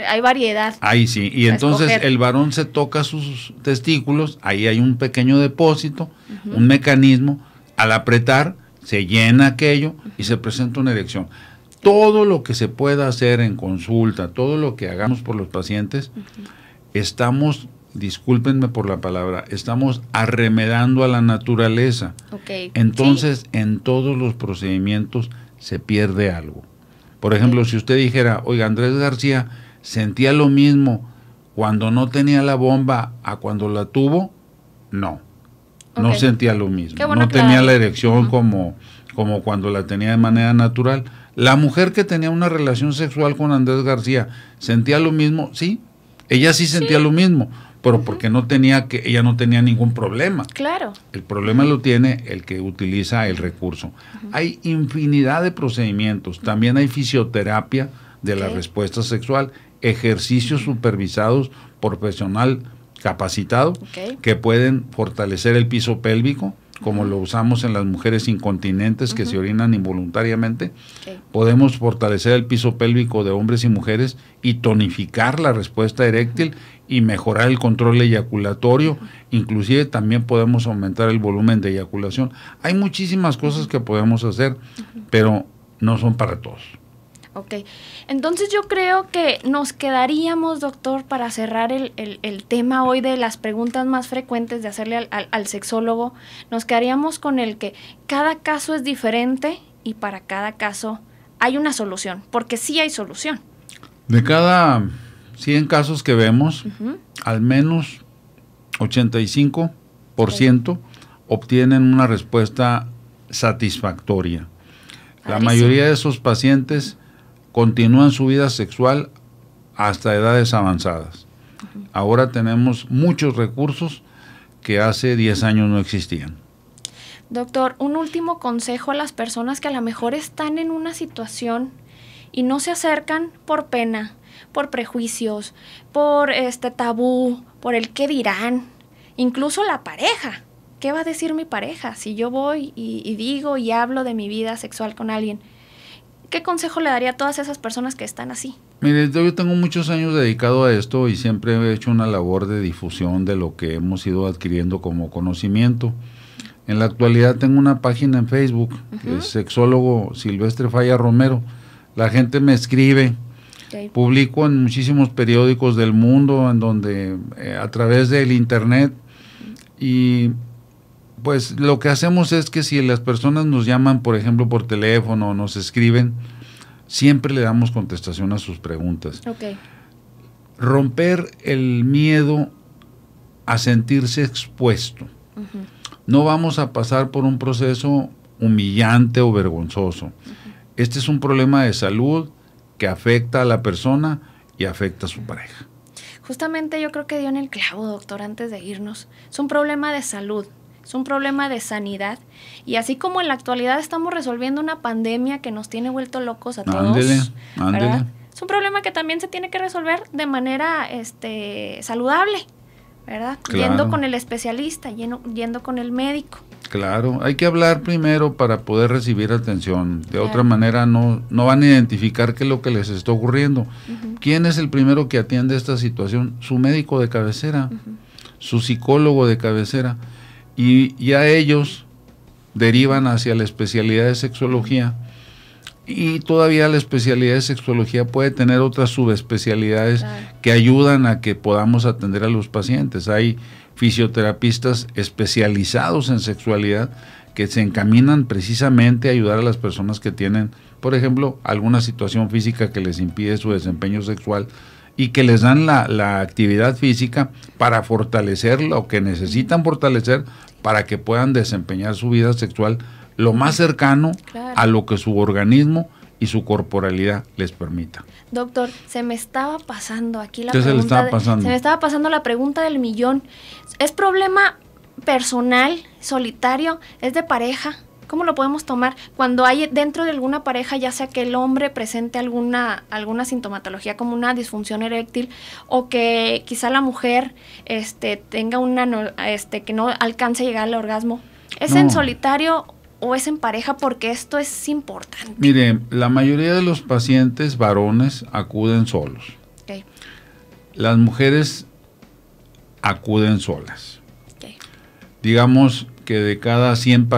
Hay variedad. Ahí sí, y entonces el varón se toca sus testículos, ahí hay un pequeño depósito, un mecanismo, al apretar se llena aquello y se presenta una erección. Todo lo que se pueda hacer en consulta, todo lo que hagamos por los pacientes, estamos, discúlpenme por la palabra, estamos arremedando a la naturaleza. Entonces, en todos los procedimientos se pierde algo. Por ejemplo, si usted dijera, oiga, Andrés García sentía lo mismo cuando no tenía la bomba a cuando la tuvo, no sentía lo mismo. No tenía la erección como cuando la tenía de manera natural. La mujer que tenía una relación sexual con Andrés García, ¿sentía lo mismo? Sí, ella sí sentía lo mismo, pero porque ella no tenía ningún problema. Claro. El problema lo tiene el que utiliza el recurso. Hay infinidad de procedimientos, también hay fisioterapia de la respuesta sexual, ejercicios supervisados por profesional capacitado que pueden fortalecer el piso pélvico, como lo usamos en las mujeres incontinentes que se orinan involuntariamente. Podemos fortalecer el piso pélvico de hombres y mujeres y tonificar la respuesta eréctil y mejorar el control eyaculatorio. Inclusive también podemos aumentar el volumen de eyaculación. Hay muchísimas cosas que podemos hacer, pero no son para todos. Entonces yo creo que nos quedaríamos, doctor, para cerrar el tema hoy de las preguntas más frecuentes de hacerle al sexólogo, nos quedaríamos con el que cada caso es diferente y para cada caso hay una solución, porque sí hay solución. De cada 100 casos que vemos, al menos 85% obtienen una respuesta satisfactoria. La mayoría de esos pacientes continúan su vida sexual hasta edades avanzadas. Ahora tenemos muchos recursos que hace 10 años no existían. Doctor, un último consejo a las personas que a lo mejor están en una situación y no se acercan por pena, por prejuicios, por tabú, por el qué dirán, incluso la pareja. ¿Qué va a decir mi pareja si yo voy y digo y hablo de mi vida sexual con alguien? ¿Qué consejo le daría a todas esas personas que están así? Mire, yo tengo muchos años dedicado a esto y siempre he hecho una labor de difusión de lo que hemos ido adquiriendo como conocimiento. En la actualidad tengo una página en Facebook, que es Sexólogo Silvestre Falla Romero. La gente me escribe, publico en muchísimos periódicos del mundo, en donde a través del internet, y pues lo que hacemos es que si las personas nos llaman, por ejemplo, por teléfono o nos escriben, siempre le damos contestación a sus preguntas. Romper el miedo a sentirse expuesto. No vamos a pasar por un proceso humillante o vergonzoso. Este es un problema de salud que afecta a la persona y afecta a su pareja. Justamente yo creo que dio en el clavo, doctor, antes de irnos. Es un problema de salud. Es un problema de sanidad, y así como en la actualidad estamos resolviendo una pandemia que nos tiene vuelto locos a todos, ¿verdad? Es un problema que también se tiene que resolver de manera saludable, ¿verdad? Claro. Yendo con el especialista, yendo con el médico. Claro, hay que hablar primero para poder recibir atención. De otra manera no van a identificar qué es lo que les está ocurriendo. ¿Quién es el primero que atiende esta situación? Su médico de cabecera, su psicólogo de cabecera. Y ya ellos derivan hacia la especialidad de sexología, y todavía la especialidad de sexología puede tener otras subespecialidades que ayudan a que podamos atender a los pacientes. Hay fisioterapistas especializados en sexualidad que se encaminan precisamente a ayudar a las personas que tienen, por ejemplo, alguna situación física que les impide su desempeño sexual, y que les dan la actividad física para fortalecer lo que necesitan fortalecer para que puedan desempeñar su vida sexual lo más cercano a lo que su organismo y su corporalidad les permita. Doctor, se me estaba pasando aquí la ¿Qué pregunta. se le estaba pasando? Se me estaba pasando la pregunta del millón. ¿Es problema personal, solitario? ¿Es de pareja? ¿Cómo lo podemos tomar cuando hay dentro de alguna pareja, ya sea que el hombre presente alguna sintomatología como una disfunción eréctil o que quizá la mujer tenga que no alcance a llegar al orgasmo? ¿Es en solitario o es en pareja? Porque esto es importante. Mire, la mayoría de los pacientes varones acuden solos. Okay. Las mujeres acuden solas. Okay. Digamos que de cada 100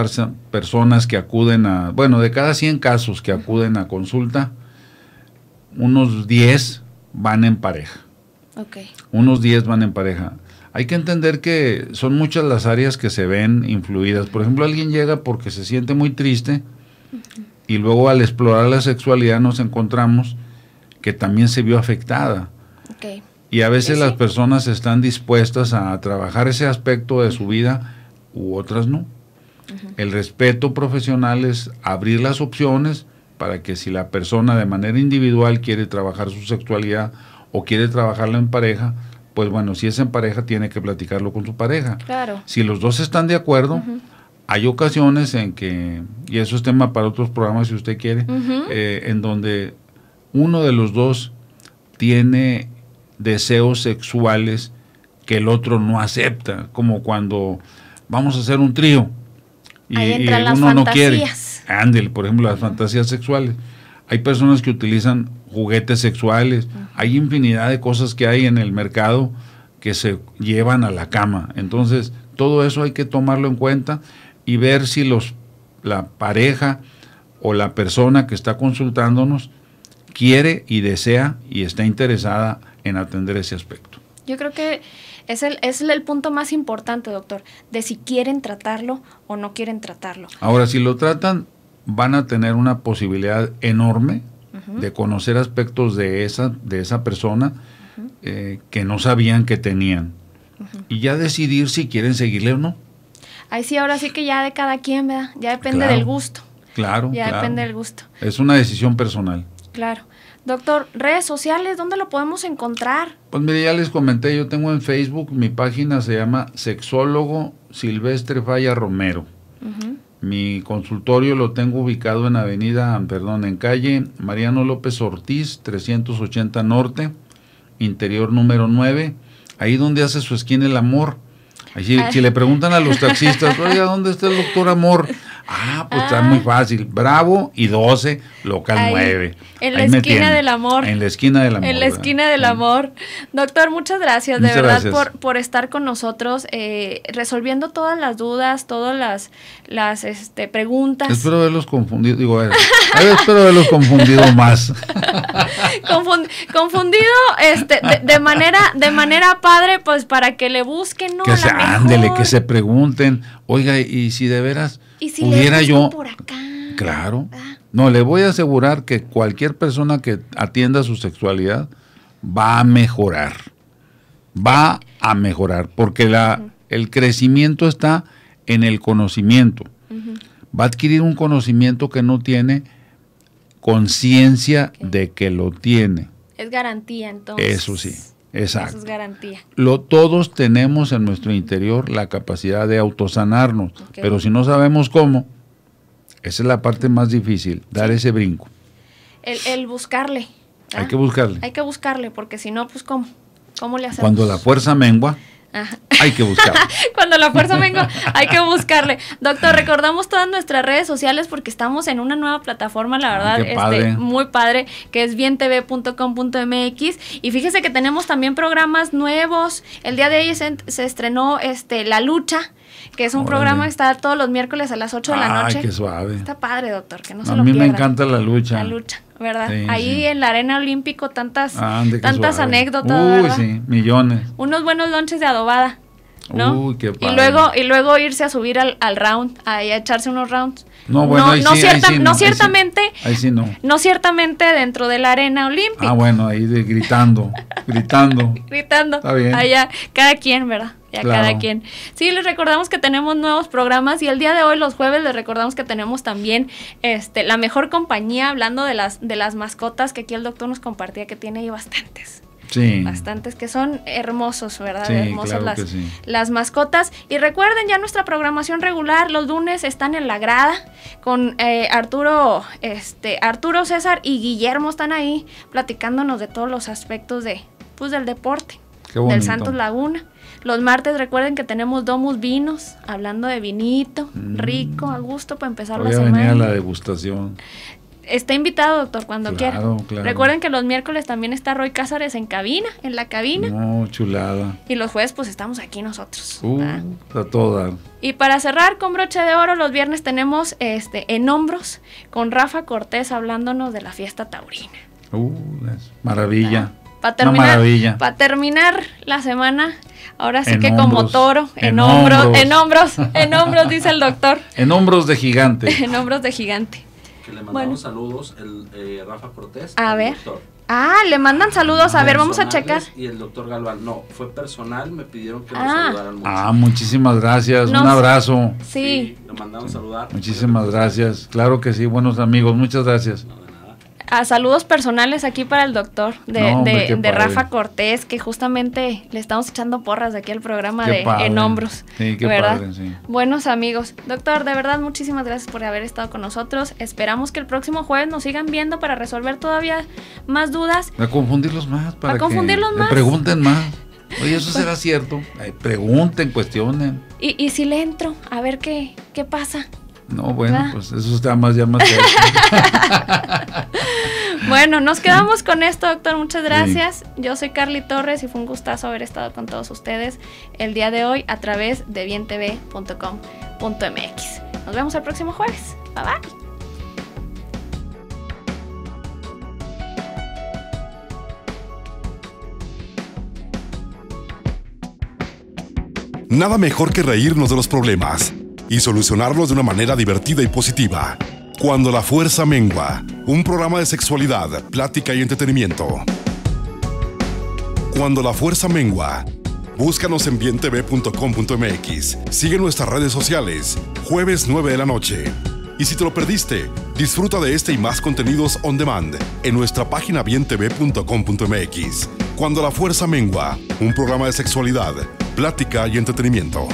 personas que acuden de cada 100 casos que acuden a consulta, unos 10 van en pareja. Okay. Unos 10 van en pareja. Hay que entender que son muchas las áreas que se ven influidas. Por ejemplo, alguien llega porque se siente muy triste y luego al explorar la sexualidad nos encontramos que también se vio afectada. Okay. Y a veces Sí. las personas están dispuestas a trabajar ese aspecto de su vida u otras no. El respeto profesional es abrir las opciones para que si la persona de manera individual quiere trabajar su sexualidad o quiere trabajarla en pareja, pues bueno, si es en pareja tiene que platicarlo con su pareja. Claro. Si los dos están de acuerdo, hay ocasiones en que, y eso es tema para otros programas si usted quiere, en donde uno de los dos tiene deseos sexuales que el otro no acepta, como cuando vamos a hacer un trío y uno no quiere. Ándale, por ejemplo, las fantasías sexuales. Hay personas que utilizan juguetes sexuales, hay infinidad de cosas que hay en el mercado que se llevan a la cama. Entonces, todo eso hay que tomarlo en cuenta y ver si la pareja o la persona que está consultándonos quiere y desea y está interesada en atender ese aspecto. Yo creo que es el punto más importante, doctor, de si quieren tratarlo o no quieren tratarlo. Ahora, si lo tratan, van a tener una posibilidad enorme de conocer aspectos de esa persona que no sabían que tenían. Y ya decidir si quieren seguirle o no. Ahí sí, ahora sí que ya de cada quien, ¿verdad? Ya depende del gusto. Claro, ya depende del gusto. Es una decisión personal. Claro. Doctor, redes sociales, ¿dónde lo podemos encontrar? Pues mire, ya les comenté, yo tengo en Facebook, mi página se llama Sexólogo Silvestre Falla Romero. Mi consultorio lo tengo ubicado en calle Mariano López Ortiz, 380 Norte, interior número 9, ahí donde hace su esquina El Amor. Ahí, si le preguntan a los taxistas, oiga, ¿dónde está el doctor Amor? Pues está muy fácil, Bravo y 12, local ahí, 9. En la esquina del amor. En la esquina del amor. En la esquina del amor. Doctor, muchas gracias, de verdad, por estar con nosotros, resolviendo todas las dudas, todas las preguntas. Espero haberlos confundido, espero haberlos confundido más. Confundido de manera padre, pues para que le busquen, ¿no? Ándele, que se pregunten, oiga, y si de veras ¿y si pudiera yo por acá? Claro. No, le voy a asegurar que cualquier persona que atienda su sexualidad va a mejorar. Va a mejorar, porque el crecimiento está en el conocimiento. Va a adquirir un conocimiento que no tiene conciencia de que lo tiene. Es garantía, entonces. Eso sí. Exacto. Eso es garantía. Todos tenemos en nuestro interior la capacidad de autosanarnos, pero si no sabemos cómo, esa es la parte más difícil, dar ese brinco. El buscarle. ¿Ah? Hay que buscarle. Hay que buscarle, porque si no, pues ¿cómo le hacemos? Cuando la fuerza mengua, hay que buscarle. Cuando la fuerza mengua, hay que buscarle. Doctor, recordamos todas nuestras redes sociales porque estamos en una nueva plataforma, la verdad, muy padre, que es bientv.com.mx. Y fíjese que tenemos también programas nuevos. El día de hoy se estrenó La Lucha, que es un programa que está todos los miércoles a las 8 de la noche. Ay, qué suave. Está padre, doctor, que no se lo pierdan. A mí me encanta La Lucha. La Lucha, ¿verdad? Sí, ahí en la Arena Olímpico tantas suave. anécdotas, ¿verdad? Sí, millones. Unos buenos lonches de adobada. ¿no? Uy, qué padre. Y luego irse a subir al round, a echarse unos rounds. No, bueno, ahí sí, ciertamente, ahí sí no. No ciertamente dentro de la arena olímpica. Ah, bueno, ahí gritando. Gritando. Está bien. Allá, cada quien, ¿verdad? Ya claro. Cada quien. Sí, les recordamos que tenemos nuevos programas y el día de hoy, los jueves, les recordamos que tenemos también la mejor compañía, hablando de las mascotas, que aquí el doctor nos compartía que tiene ahí bastantes. Sí. Bastantes que son hermosos, ¿verdad? Sí, Hermosas claro las mascotas. Y recuerden, ya nuestra programación regular, los lunes están en la grada con Arturo, César y Guillermo están ahí platicándonos de todos los aspectos del deporte, del Santos Laguna. Los martes recuerden que tenemos Domus Vinos, hablando de vinito, rico, a gusto para empezar la semana. Voy a venir a la degustación. Está invitado, doctor, cuando quiera. Claro. Recuerden que los miércoles también está Roy Cázares en la cabina. No, chulada. Y los jueves pues estamos aquí nosotros. A toda. Y para cerrar con broche de oro, los viernes tenemos En Hombros con Rafa Cortés hablándonos de la fiesta taurina. Maravilla. Para terminar la semana, ahora sí que hombros, como toro, en hombros, dice el doctor. En hombros de gigante. En hombros de gigante. Que le mandamos saludos Rafa Cortés. A ver. Doctor. Le mandan saludos. A ver, vamos a checar. Y el doctor Galván. No, fue personal, me pidieron que lo saludaran mucho. Muchísimas gracias. Un abrazo. Sí. Lo mandamos saludar. Muchísimas gracias. Claro que sí, buenos amigos. Muchas gracias. Saludos personales aquí para el doctor de Rafa Cortés, que justamente le estamos echando porras de aquí al programa En Hombros. Sí, qué ¿verdad? padre, sí. Buenos amigos. Doctor, de verdad, muchísimas gracias por haber estado con nosotros. Esperamos que el próximo jueves nos sigan viendo para resolver todavía más dudas. Para confundirlos más. Para que más. Pregunten más. Oye, ¿eso será cierto? Pregunten, cuestionen. Y si le entro, a ver qué pasa. No, bueno, pues eso está más Bueno, nos quedamos con esto, doctor. Muchas gracias. Sí. Yo soy Carly Torres y fue un gustazo haber estado con todos ustedes el día de hoy a través de bientv.com.mx. Nos vemos el próximo jueves. Bye bye. Nada mejor que reírnos de los problemas y solucionarlos de una manera divertida y positiva. Cuando la fuerza mengua, un programa de sexualidad, plática y entretenimiento. Cuando la fuerza mengua, búscanos en bientv.com.mx. Sigue nuestras redes sociales, jueves 9 de la noche. Y si te lo perdiste, disfruta de este y más contenidos on demand en nuestra página bientv.com.mx. Cuando la fuerza mengua, un programa de sexualidad, plática y entretenimiento.